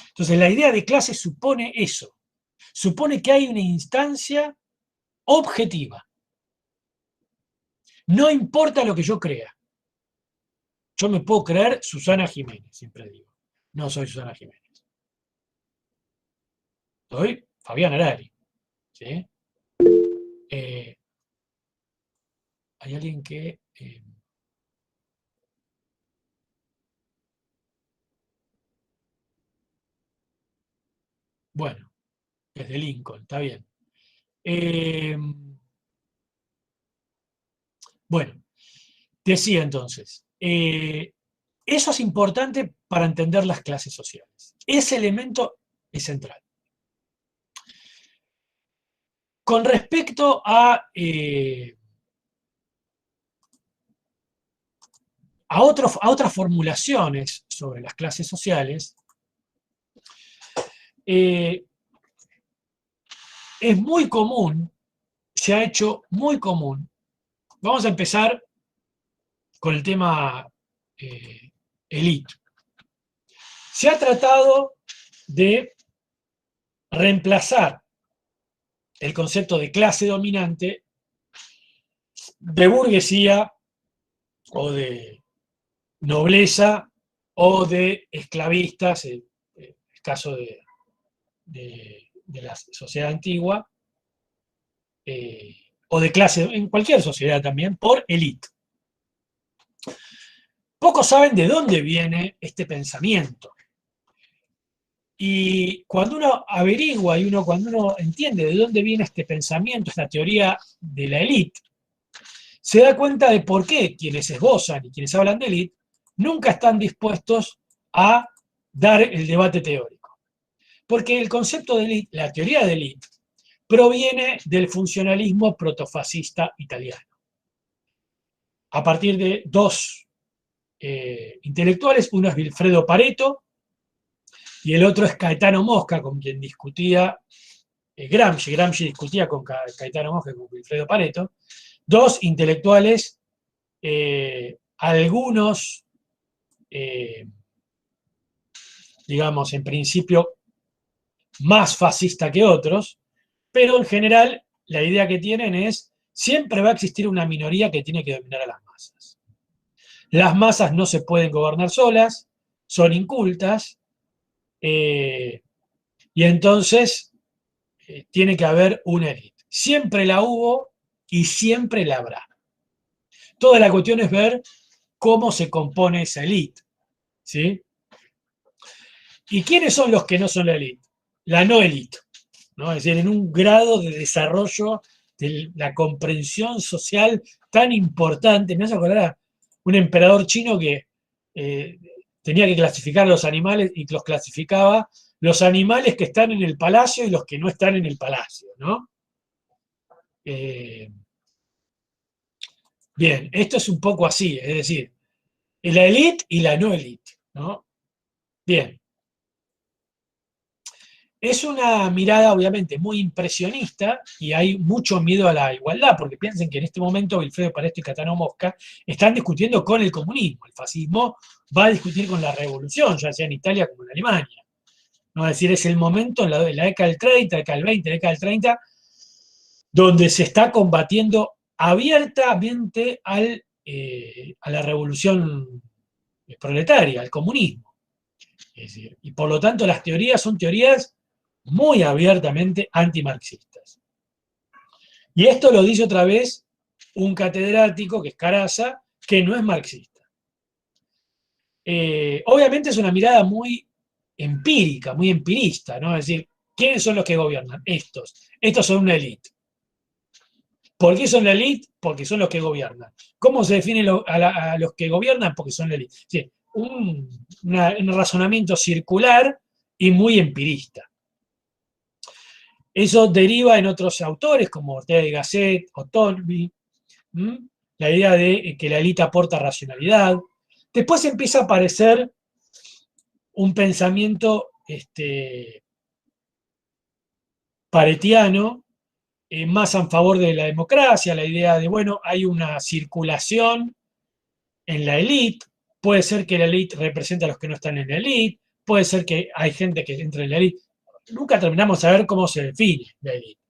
Entonces la idea de clase supone eso. Supone que hay una instancia objetiva. No importa lo que yo crea. Yo me puedo creer Susana Jiménez, siempre digo. No soy Susana Jiménez. Soy Fabián Arari. ¿Sí? Hay alguien que... bueno, es de Lincoln, está bien. Bueno, decía entonces, eso es importante para entender las clases sociales. Ese elemento es central. Con respecto a otras formulaciones sobre las clases sociales, es muy común, se ha hecho muy común. Vamos a empezar con el tema elite. Se ha tratado de reemplazar el concepto de clase dominante de burguesía o de nobleza o de esclavistas, el caso de la sociedad antigua, o de clase, en cualquier sociedad también, por élite. Pocos saben de dónde viene este pensamiento. Y cuando uno averigua y cuando uno entiende de dónde viene este pensamiento, esta teoría de la élite, se da cuenta de por qué quienes esbozan y quienes hablan de élite nunca están dispuestos a dar el debate teórico. Porque el concepto de élite, la teoría de élite, proviene del funcionalismo protofascista italiano. A partir de dos intelectuales, uno es Vilfredo Pareto y el otro es Caetano Mosca, con quien discutía Gramsci. Gramsci discutía con Caetano Mosca y con Vilfredo Pareto. Dos intelectuales, algunos, digamos, en principio más fascista que otros, pero en general la idea que tienen es siempre va a existir una minoría que tiene que dominar a las masas. Las masas no se pueden gobernar solas, son incultas, y entonces tiene que haber una élite. Siempre la hubo y siempre la habrá. Toda la cuestión es ver cómo se compone esa élite, ¿sí? ¿Y quiénes son los que no son la élite? La no élite, ¿no? Es decir, en un grado de desarrollo de la comprensión social tan importante. Me hace acordar a un emperador chino que tenía que clasificar los animales y los clasificaba los animales que están en el palacio y los que no están en el palacio, ¿no? Bien, esto es un poco así, es decir, la élite y la no élite, ¿no? Bien. Es una mirada obviamente muy impresionista y hay mucho miedo a la igualdad, porque piensen que en este momento Vilfredo Paresto y Caetano Mosca están discutiendo con el comunismo. El fascismo va a discutir con la revolución, ya sea en Italia como en Alemania. ¿No? Es decir, es el momento en la década del 30, década del 20, década del 30, donde se está combatiendo abiertamente a la revolución proletaria, al comunismo. Es decir, y por lo tanto las teorías son teorías muy abiertamente antimarxistas. Y esto lo dice otra vez un catedrático, que es Caraza, que no es marxista. Obviamente es una mirada muy empírica, muy empirista, ¿no? Es decir, ¿quiénes son los que gobiernan? Estos. Estos son una élite. ¿Por qué son la élite? Porque son los que gobiernan. ¿Cómo se define a los que gobiernan? Porque son la élite. Sí, un razonamiento circular y muy empirista. Eso deriva en otros autores como Ortega y Gasset o Tolby, la idea de que la élite aporta racionalidad. Después empieza a aparecer un pensamiento paretiano, más a favor de la democracia, la idea de, bueno, hay una circulación en la élite, puede ser que la élite represente a los que no están en la élite, puede ser que hay gente que entra en la élite. Nunca terminamos de saber cómo se define la élite.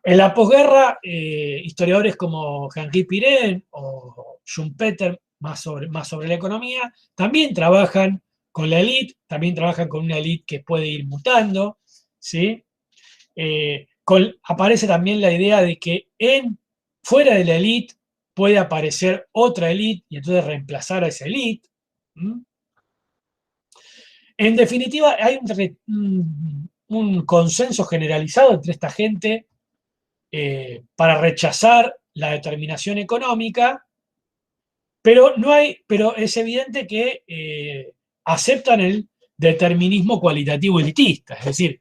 En la posguerra, historiadores como Henri Pirén o Schumpeter, más sobre la economía, también trabajan con la élite, también trabajan con una élite que puede ir mutando, ¿sí? Aparece también la idea de que fuera de la élite puede aparecer otra élite y entonces reemplazar a esa élite. En definitiva, hay un consenso generalizado entre esta gente para rechazar la determinación económica, pero es evidente que aceptan el determinismo cualitativo elitista, es decir,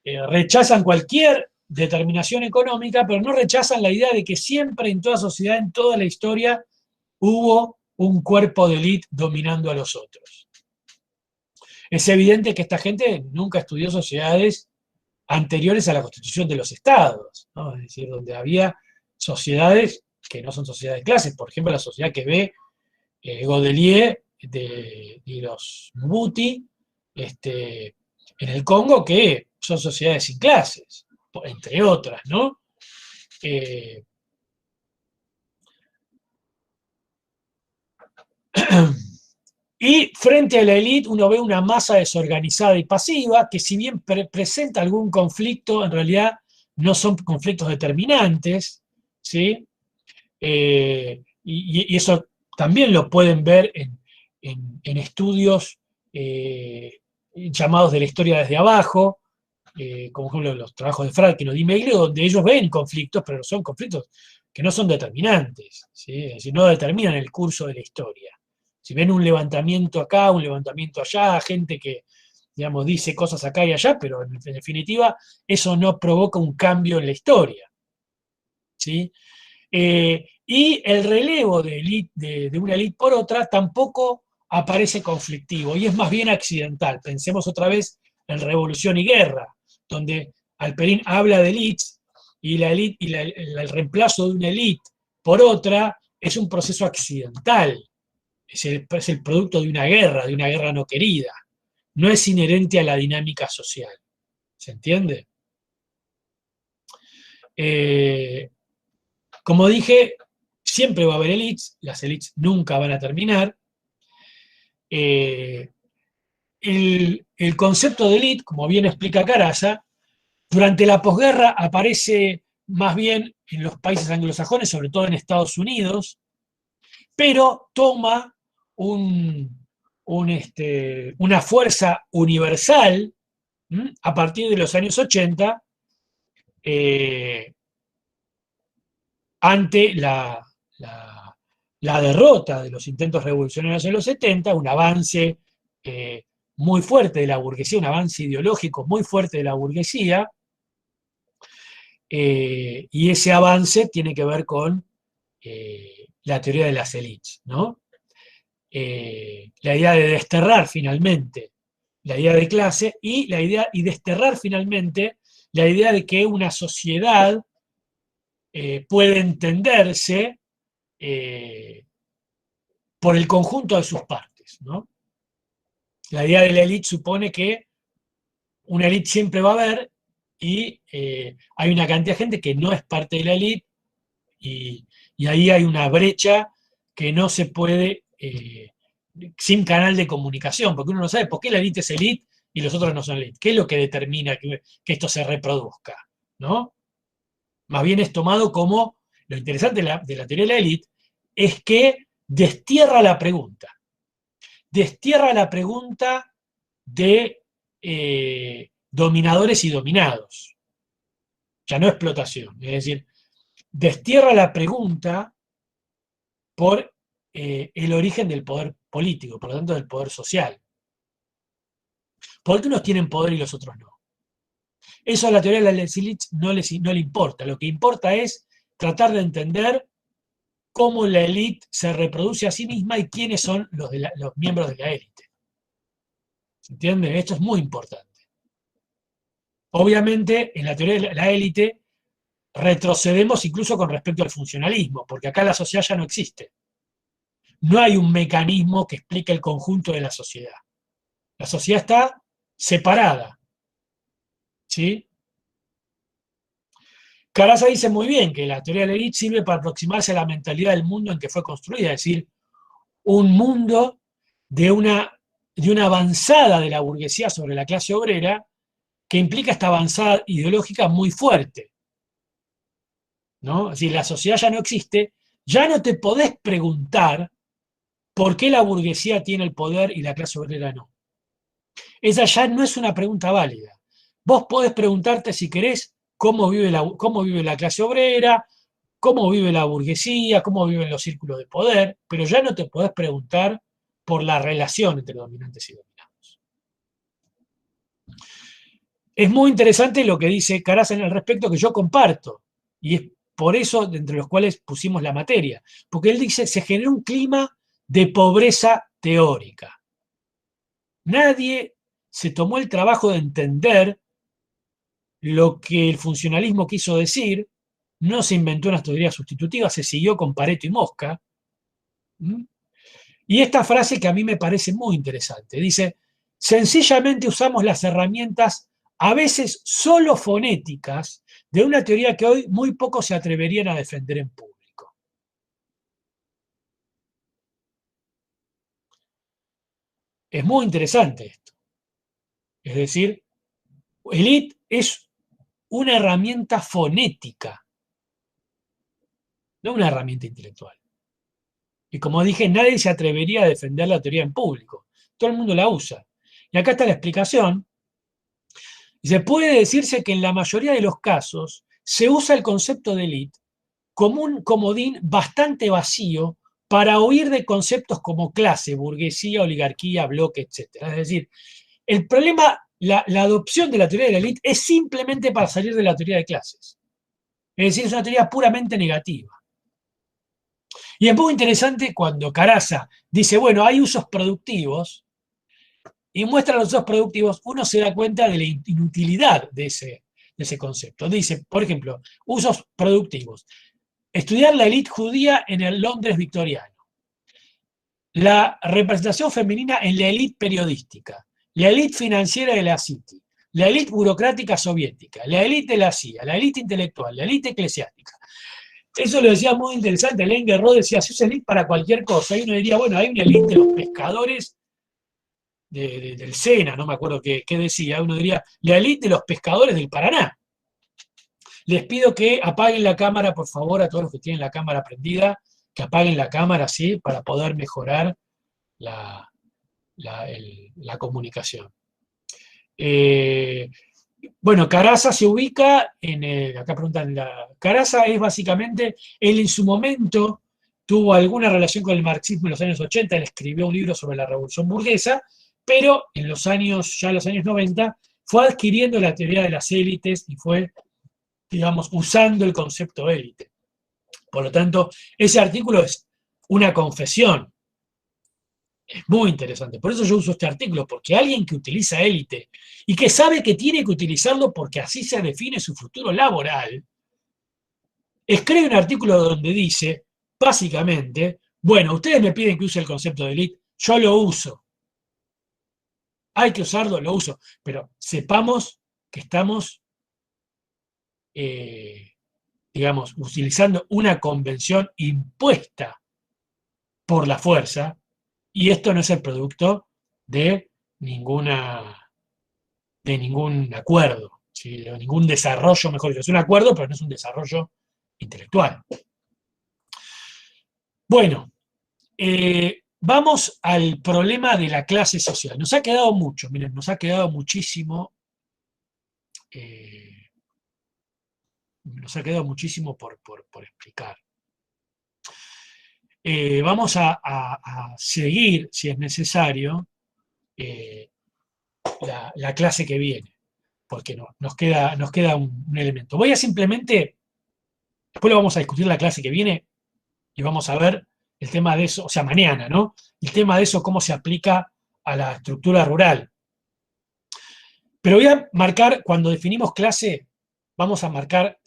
rechazan cualquier determinación económica, pero no rechazan la idea de que siempre en toda sociedad, en toda la historia, hubo un cuerpo de élite dominando a los otros. Es evidente que esta gente nunca estudió sociedades anteriores a la constitución de los estados, ¿no? Es decir, donde había sociedades que no son sociedades de clases, por ejemplo, la sociedad que ve Godelier y los Mbuti en el Congo, que son sociedades sin clases, entre otras, ¿no? Y frente a la élite uno ve una masa desorganizada y pasiva que si bien presenta algún conflicto, en realidad no son conflictos determinantes, ¿sí? Y eso también lo pueden ver en estudios llamados de la historia desde abajo, como por ejemplo los trabajos de Fradkin o Di Meglio, donde ellos ven conflictos, pero son conflictos que no son determinantes, ¿sí? Es decir, no determinan el curso de la historia. Si ven un levantamiento acá, un levantamiento allá, gente que, digamos, dice cosas acá y allá, pero en definitiva eso no provoca un cambio en la historia, ¿sí? Y el relevo de una élite por otra tampoco aparece conflictivo y es más bien accidental. Pensemos otra vez en Revolución y Guerra, donde Alperín habla de élites y, el reemplazo de una élite por otra es un proceso accidental. Es el producto de una guerra no querida. No es inherente a la dinámica social. ¿Se entiende? Como dije, siempre va a haber élites, las élites nunca van a terminar. El concepto de élite, como bien explica Caraza, durante la posguerra aparece más bien en los países anglosajones, sobre todo en Estados Unidos, pero toma una fuerza universal a partir de los años 80 ante la derrota de los intentos revolucionarios en los 70, un avance muy fuerte de la burguesía, un avance ideológico muy fuerte de la burguesía, y ese avance tiene que ver con la teoría de las élites, ¿no? La idea de desterrar finalmente la idea de clase y desterrar finalmente la idea de que una sociedad puede entenderse por el conjunto de sus partes, ¿no? La idea de la élite supone que una élite siempre va a haber y hay una cantidad de gente que no es parte de la élite y ahí hay una brecha que no se puede sin canal de comunicación, porque uno no sabe por qué la élite es élite y los otros no son élite. ¿Qué es lo que determina que esto se reproduzca? ¿No? Más bien es tomado como, lo interesante de la teoría de la élite es que destierra la pregunta. Destierra la pregunta de dominadores y dominados. Ya no explotación. Es decir, destierra la pregunta por el origen del poder político, por lo tanto del poder social. ¿Por qué unos tienen poder y los otros no? Eso a la teoría de la élite no le importa. Lo que importa es tratar de entender cómo la élite se reproduce a sí misma y quiénes son los miembros de la élite. ¿Se entiende? Esto es muy importante. Obviamente, en la teoría de la élite retrocedemos incluso con respecto al funcionalismo, porque acá la sociedad ya no existe. No hay un mecanismo que explique el conjunto de la sociedad. La sociedad está separada. ¿Sí? Caraza dice muy bien que la teoría de la élite sirve para aproximarse a la mentalidad del mundo en que fue construida, es decir, un mundo de una avanzada de la burguesía sobre la clase obrera que implica esta avanzada ideológica muy fuerte, ¿no? Es decir, la sociedad ya no existe, ya no te podés preguntar por qué la burguesía tiene el poder y la clase obrera no. Esa ya no es una pregunta válida. Vos podés preguntarte si querés cómo vive la clase obrera, cómo vive la burguesía, cómo viven los círculos de poder, pero ya no te podés preguntar por la relación entre dominantes y dominados. Es muy interesante lo que dice Caraza en el respecto, que yo comparto, y es por eso de entre los cuales pusimos la materia, porque él dice, se genera un clima de pobreza teórica. Nadie se tomó el trabajo de entender lo que el funcionalismo quiso decir, no se inventó una teoría sustitutiva, se siguió con Pareto y Mosca. Y esta frase que a mí me parece muy interesante, dice, sencillamente usamos las herramientas, a veces solo fonéticas, de una teoría que hoy muy pocos se atreverían a defender en público. Es muy interesante esto. Es decir, élite es una herramienta fonética, no una herramienta intelectual. Y como dije, nadie se atrevería a defender la teoría en público. Todo el mundo la usa. Y acá está la explicación. Dice, puede decirse que en la mayoría de los casos se usa el concepto de élite como un comodín bastante vacío para huir de conceptos como clase, burguesía, oligarquía, bloque, etc. Es decir, el problema, la adopción de la teoría de la élite es simplemente para salir de la teoría de clases. Es decir, es una teoría puramente negativa. Y es muy interesante cuando Caraza dice, bueno, hay usos productivos, y muestra los usos productivos, uno se da cuenta de la inutilidad de ese concepto. Dice, por ejemplo, usos productivos. Estudiar la élite judía en el Londres victoriano. La representación femenina en la élite periodística. La élite financiera de la City. La élite burocrática soviética. La élite de la CIA. La élite intelectual. La élite eclesiástica. Eso lo decía muy interesante. Alain Guerrero decía, si es élite para cualquier cosa. Y uno diría, bueno, hay una élite de los pescadores del Sena, no me acuerdo qué decía. Uno diría, la élite de los pescadores del Paraná. Les pido que apaguen la cámara, por favor, a todos los que tienen la cámara prendida, que apaguen la cámara, ¿sí? Para poder mejorar la comunicación. Bueno, Caraza se ubica acá preguntan, Caraza es básicamente, él en su momento tuvo alguna relación con el marxismo en los años 80, él escribió un libro sobre la revolución burguesa, pero en los años 90, fue adquiriendo la teoría de las élites y fue, digamos, usando el concepto élite. Por lo tanto, ese artículo es una confesión. Es muy interesante. Por eso yo uso este artículo, porque alguien que utiliza élite y que sabe que tiene que utilizarlo porque así se define su futuro laboral, escribe un artículo donde dice, básicamente, bueno, ustedes me piden que use el concepto de élite, yo lo uso. Hay que usarlo, lo uso. Pero sepamos que estamos, digamos, utilizando una convención impuesta por la fuerza, y esto no es el producto de ninguna, de ningún acuerdo, ¿sí? De ningún desarrollo, mejor dicho. Es un acuerdo, pero no es un desarrollo intelectual. Bueno, vamos al problema de la clase social. Nos ha quedado mucho, miren, nos ha quedado muchísimo, por explicar. Vamos a seguir, si es necesario, la clase que viene, porque nos queda un elemento. Voy a simplemente, después lo vamos a discutir la clase que viene y vamos a ver el tema de eso, o sea, mañana, ¿no? El tema de eso, cómo se aplica a la estructura rural. Pero voy a marcar, cuando definimos clase, vamos a marcar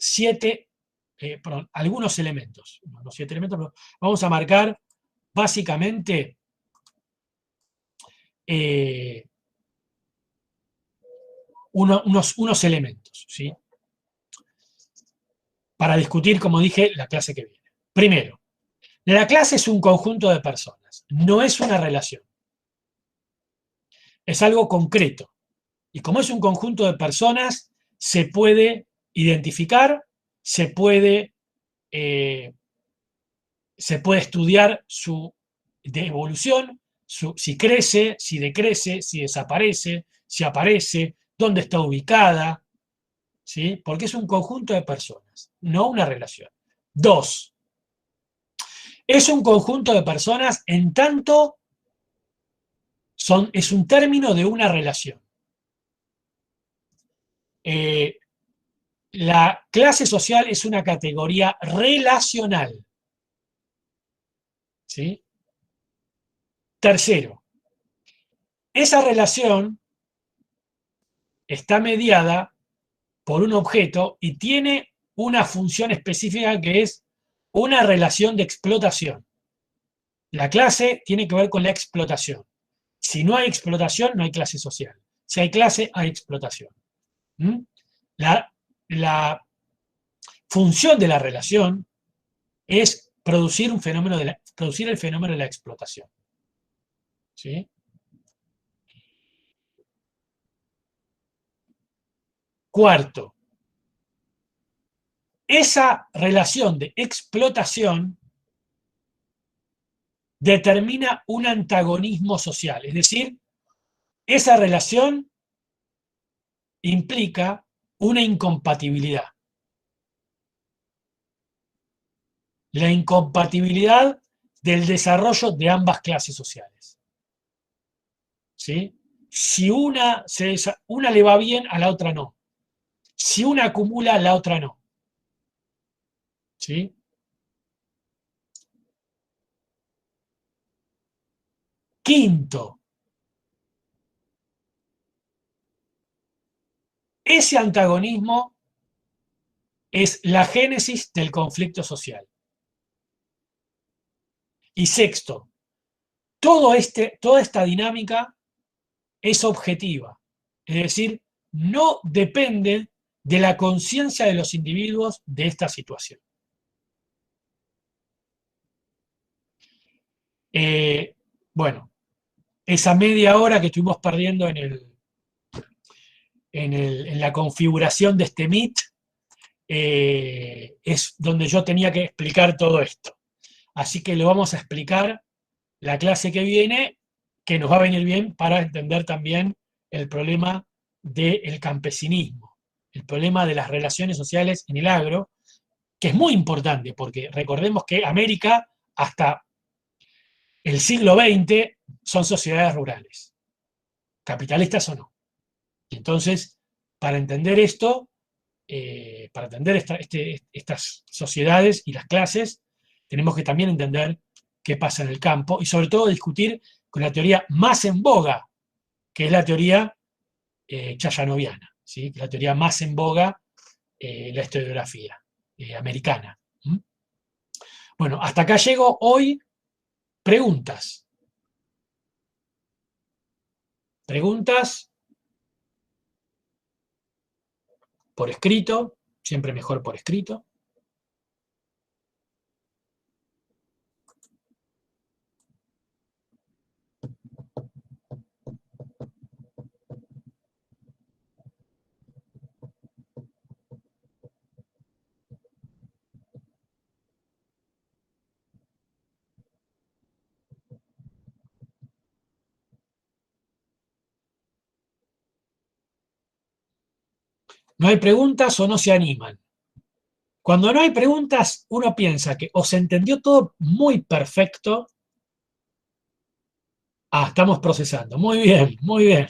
algunos elementos, no 7 elementos, pero vamos a marcar básicamente unos elementos, ¿sí? Para discutir, como dije, la clase que viene. Primero, la clase es un conjunto de personas, no es una relación. Es algo concreto. Y como es un conjunto de personas, se puede identificar, se puede estudiar su evolución, si crece, si decrece, si desaparece, si aparece, dónde está ubicada, ¿sí? Porque es un conjunto de personas, no una relación. Dos, es un conjunto de personas en tanto es un término de una relación. La clase social es una categoría relacional, ¿sí? Tercero, esa relación está mediada por un objeto y tiene una función específica que es una relación de explotación. La clase tiene que ver con la explotación. Si no hay explotación, no hay clase social. Si hay clase, hay explotación. ¿Mm? La función de la relación es producir el fenómeno de la explotación. ¿Sí? Cuarto, esa relación de explotación determina un antagonismo social, es decir, esa relación implica una incompatibilidad. La incompatibilidad del desarrollo de ambas clases sociales. ¿Sí? Si una le va bien, a la otra no. Si una acumula, la otra no. ¿Sí? Quinto, ese antagonismo es la génesis del conflicto social. Y sexto, toda esta dinámica es objetiva, es decir, no depende de la conciencia de los individuos de esta situación. Bueno, esa media hora que estuvimos perdiendo en la configuración de este Meet, es donde yo tenía que explicar todo esto. Así que lo vamos a explicar la clase que viene, que nos va a venir bien para entender también el problema del campesinismo, el problema de las relaciones sociales en el agro, que es muy importante, porque recordemos que América, hasta el siglo XX, son sociedades rurales, capitalistas o no. Y entonces, para entender esto, para entender estas sociedades y las clases, tenemos que también entender qué pasa en el campo, y sobre todo discutir con la teoría más en boga, que es la teoría chayanoviana, ¿sí? La teoría más en boga en la historiografía americana. ¿Mm? Bueno, hasta acá llego hoy. Preguntas. Preguntas por escrito, siempre mejor por escrito. No hay preguntas o no se animan. Cuando no hay preguntas, uno piensa que o se entendió todo muy perfecto. Ah, estamos procesando. Muy bien, muy bien.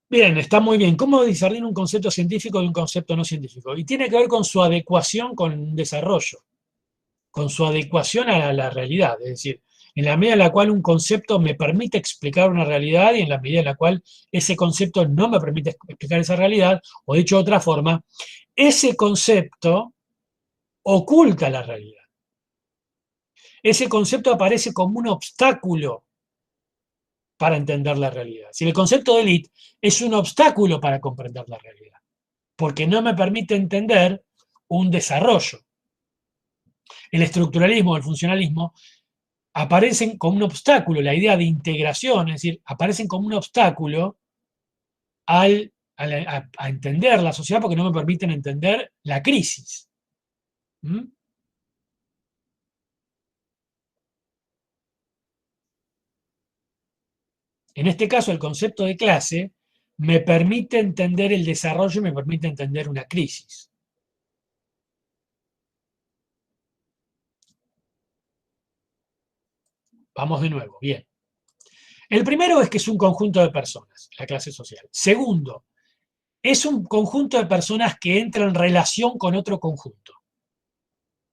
Bien, está muy bien. ¿Cómo discernir un concepto científico de un concepto no científico? Y tiene que ver con su adecuación con un desarrollo, con su adecuación a la realidad. Es decir, en la medida en la cual un concepto me permite explicar una realidad y en la medida en la cual ese concepto no me permite explicar esa realidad, o dicho de otra forma, ese concepto oculta la realidad. Ese concepto aparece como un obstáculo para entender la realidad. Si el concepto de élite es un obstáculo para comprender la realidad, porque no me permite entender un desarrollo. El estructuralismo, el funcionalismo, aparecen como un obstáculo, la idea de integración, es decir, aparecen como un obstáculo a entender la sociedad porque no me permiten entender la crisis. ¿Mm? En este caso, el concepto de clase me permite entender el desarrollo y me permite entender una crisis. Vamos de nuevo, bien. El primero es que es un conjunto de personas, la clase social. Segundo, es un conjunto de personas que entra en relación con otro conjunto.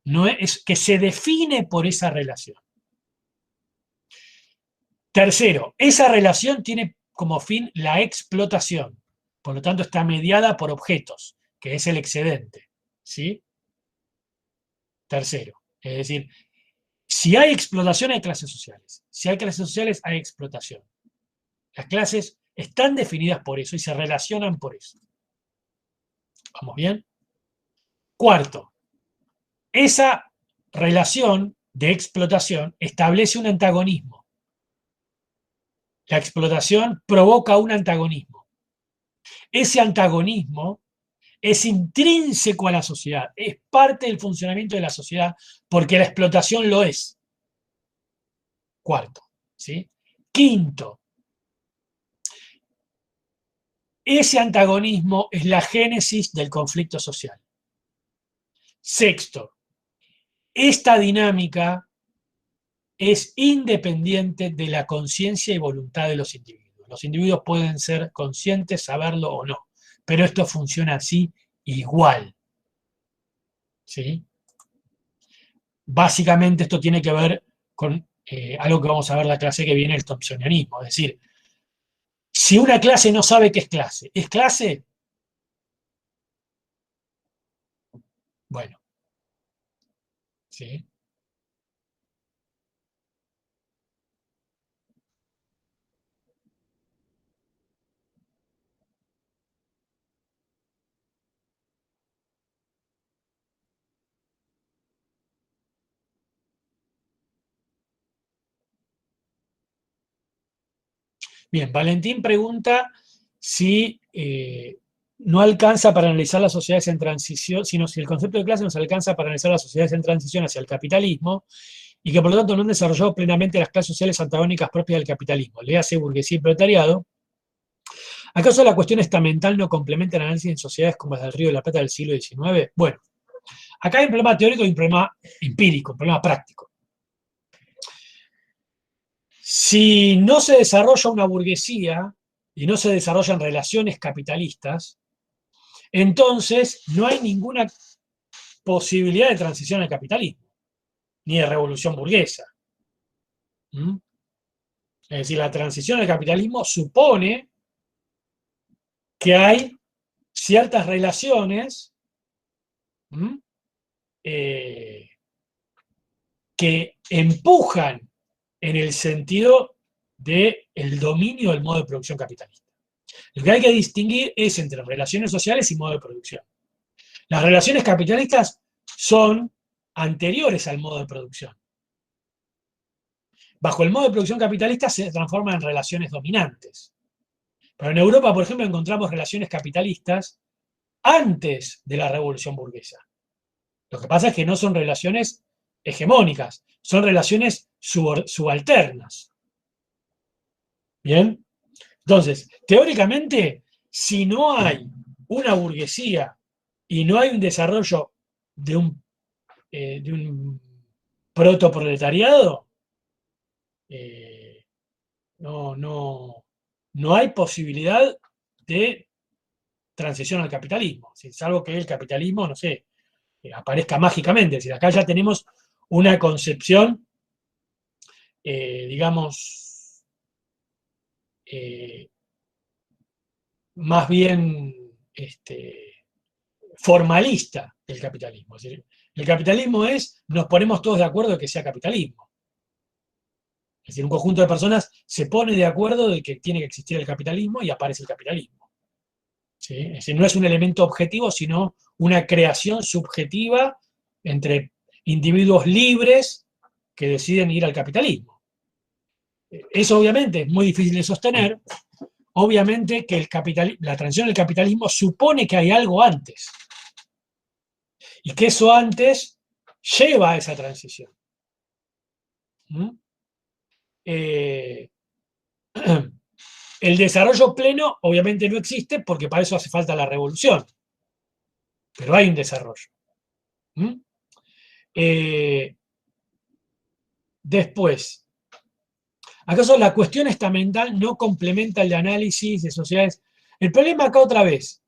No es que se define por esa relación. Tercero, esa relación tiene como fin la explotación. Por lo tanto, está mediada por objetos, que es el excedente. ¿Sí? Tercero, es decir, si hay explotación, hay clases sociales. Si hay clases sociales, hay explotación. Las clases están definidas por eso y se relacionan por eso. ¿Vamos bien? Cuarto, esa relación de explotación establece un antagonismo. La explotación provoca un antagonismo. Ese antagonismo es intrínseco a la sociedad, es parte del funcionamiento de la sociedad porque la explotación lo es. Cuarto, ¿sí? Quinto, ese antagonismo es la génesis del conflicto social. Sexto, esta dinámica es independiente de la conciencia y voluntad de los individuos. Los individuos pueden ser conscientes, saberlo o no, pero esto funciona así igual. ¿Sí? Básicamente esto tiene que ver con algo que vamos a ver la clase que viene, el thompsonianismo. Es decir, si una clase no sabe qué es clase, bueno, ¿sí? Bien, Valentín pregunta si no alcanza para analizar las sociedades en transición, sino si el concepto de clase nos alcanza para analizar las sociedades en transición hacia el capitalismo y que por lo tanto no han desarrollado plenamente las clases sociales antagónicas propias del capitalismo, le hace burguesía y proletariado. ¿Acaso la cuestión estamental no complementa el análisis en sociedades como las del Río de la Plata del siglo XIX? Bueno, acá hay un problema teórico y un problema empírico, un problema práctico. Si no se desarrolla una burguesía y no se desarrollan relaciones capitalistas, entonces no hay ninguna posibilidad de transición al capitalismo, ni de revolución burguesa. ¿Mm? Es decir, la transición al capitalismo supone que hay ciertas relaciones, ¿m? Eh, que empujan en el sentido del dominio del modo de producción capitalista. Lo que hay que distinguir es entre relaciones sociales y modo de producción. Las relaciones capitalistas son anteriores al modo de producción. Bajo el modo de producción capitalista se transforman en relaciones dominantes. Pero en Europa, por ejemplo, encontramos relaciones capitalistas antes de la revolución burguesa. Lo que pasa es que no son relaciones hegemónicas, son relaciones subalternas. ¿Bien? Entonces, teóricamente, si no hay una burguesía y no hay un desarrollo de un protoproletariado, eh, no hay posibilidad de transición al capitalismo, salvo que el capitalismo, no sé, aparezca mágicamente. Es decir, acá ya tenemos una concepción, digamos, eh, más bien formalista del capitalismo. Es decir, el capitalismo es, nos ponemos todos de acuerdo de que sea capitalismo. Es decir, un conjunto de personas se pone de acuerdo de que tiene que existir el capitalismo y aparece el capitalismo. ¿Sí? Es decir, no es un elemento objetivo, sino una creación subjetiva entre individuos libres que deciden ir al capitalismo. Eso obviamente es muy difícil de sostener. Obviamente que la transición del capitalismo supone que hay algo antes y que eso antes lleva a esa transición. ¿Mm? Eh, el desarrollo pleno obviamente no existe porque para eso hace falta la revolución, pero hay un desarrollo. ¿Mm? Eh, Después, ¿acaso la cuestión estamental no complementa el de análisis de sociedades? El problema acá otra vez,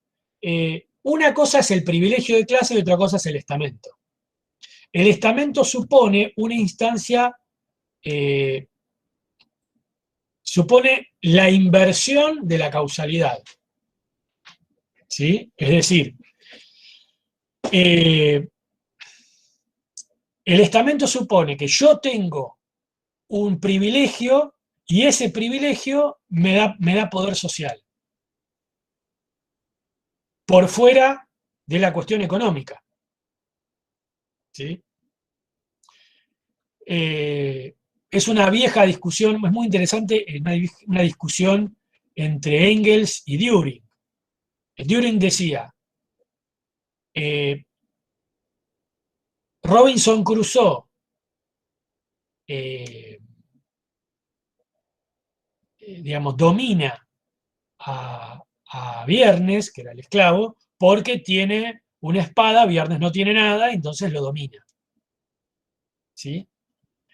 una cosa es el privilegio de clase y otra cosa es el estamento. El estamento supone una instancia, eh, supone la inversión de la causalidad. ¿Sí? Es decir, eh, el estamento supone que yo tengo un privilegio y ese privilegio me da poder social, por fuera de la cuestión económica. ¿Sí? Es una vieja discusión, es muy interesante, una discusión entre Engels y Düring. Düring decía, eh, Robinson Crusoe eh, digamos, domina a Viernes, que era el esclavo, porque tiene una espada, Viernes no tiene nada, entonces lo domina. ¿Sí?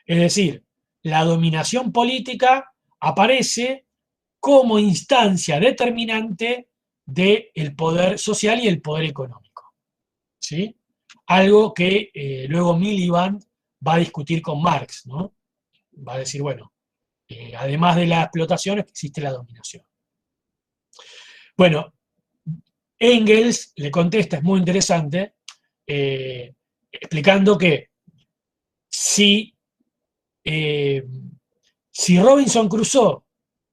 Es decir, la dominación política aparece como instancia determinante del poder social y el poder económico. ¿Sí? Algo que luego Miliband va a discutir con Marx, ¿no? Va a decir, bueno, además de la explotación existe la dominación. Bueno, Engels le contesta, es muy interesante, explicando que si, eh, si Robinson Crusoe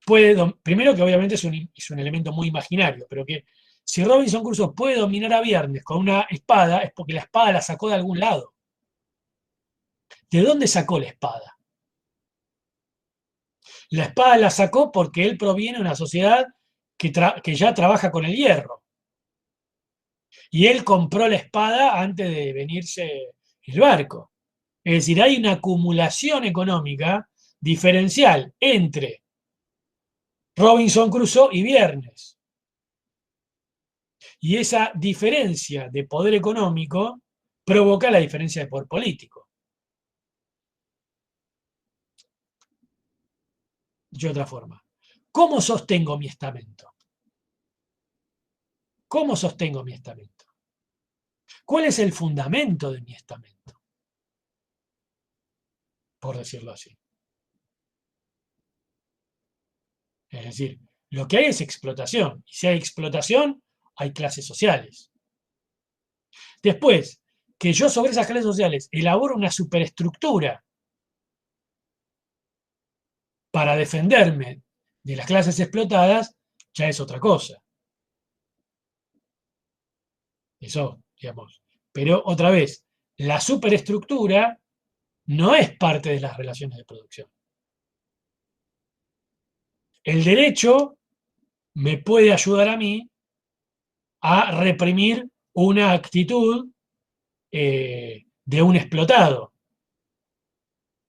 puede, primero que obviamente es un elemento muy imaginario, pero que si Robinson Crusoe puede dominar a Viernes con una espada, es porque la espada la sacó de algún lado. ¿De dónde sacó la espada? La espada la sacó porque él proviene de una sociedad que ya trabaja con el hierro. Y él compró la espada antes de venirse el barco. Es decir, hay una acumulación económica diferencial entre Robinson Crusoe y Viernes. Y esa diferencia de poder económico provoca la diferencia de poder político. De otra forma, ¿cómo sostengo mi estamento? ¿Cómo sostengo mi estamento? ¿Cuál es el fundamento de mi estamento? Por decirlo así. Es decir, lo que hay es explotación. Y si hay explotación, hay clases sociales. Después, que yo sobre esas clases sociales elaboro una superestructura para defenderme de las clases explotadas, ya es otra cosa. Eso, digamos. Pero otra vez, la superestructura no es parte de las relaciones de producción. El derecho me puede ayudar a mí a reprimir una actitud de un explotado,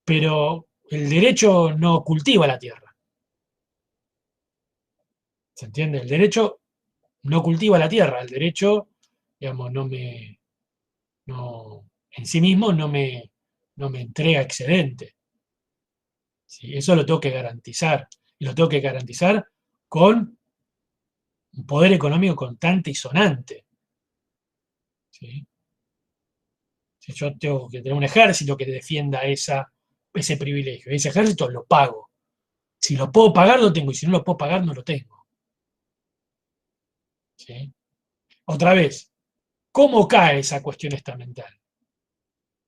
pero el derecho no cultiva la tierra. ¿Se entiende? El derecho no cultiva la tierra, el derecho, digamos, en sí mismo no me entrega excedente. ¿Sí? Eso lo tengo que garantizar, y lo tengo que garantizar con un poder económico constante y sonante. ¿Sí? Si yo tengo que tener un ejército que defienda ese privilegio, ese ejército lo pago. Si lo puedo pagar, lo tengo, y si no lo puedo pagar, no lo tengo. ¿Sí? Otra vez, ¿cómo cae esa cuestión estamental?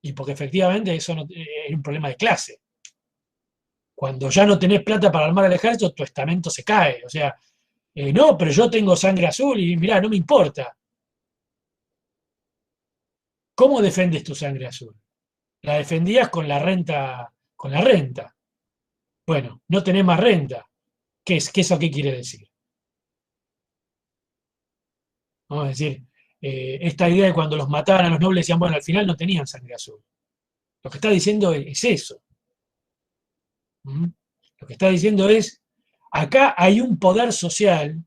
Y porque efectivamente eso es un problema de clase. Cuando ya no tenés plata para armar el ejército, tu estamento se cae. O sea, no, pero yo tengo sangre azul y mirá, no me importa. ¿Cómo defendes tu sangre azul? La defendías con la renta, con la renta. Bueno, no tenés más renta. ¿Qué eso qué quiere decir? ¿No? Es decir, esta idea de cuando los mataban a los nobles decían, bueno, al final no tenían sangre azul. Lo que está diciendo es eso. ¿Mm? Lo que está diciendo es, acá hay un poder social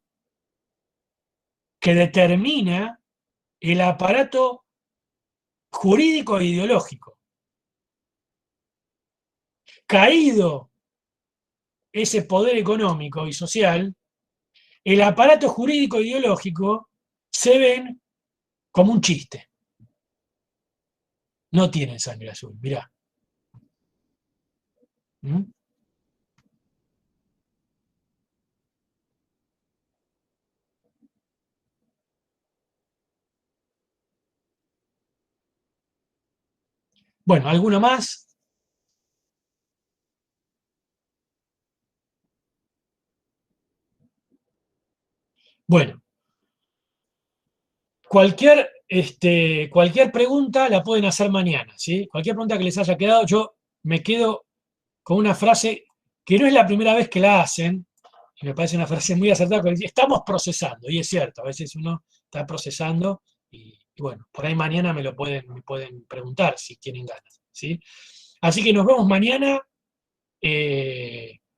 que determina el aparato jurídico e ideológico. Caído ese poder económico y social, el aparato jurídico e ideológico se ven como un chiste. No tienen sangre azul, mirá. ¿Mm? Bueno, ¿alguno más? Bueno, cualquier pregunta la pueden hacer mañana, ¿sí? Cualquier pregunta que les haya quedado, yo me quedo con una frase que no es la primera vez que la hacen, y me parece una frase muy acertada, que dice, estamos procesando, y es cierto, a veces uno está procesando, y bueno, por ahí mañana me pueden preguntar si tienen ganas, ¿sí? Así que nos vemos mañana,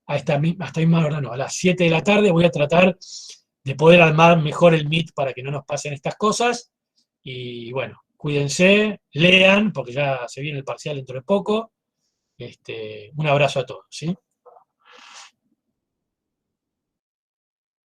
hasta misma hora, no, a las 7 de la tarde voy a tratar de poder armar mejor el Meet para que no nos pasen estas cosas, y bueno, cuídense, lean, porque ya se viene el parcial dentro de poco, un abrazo a todos, ¿sí?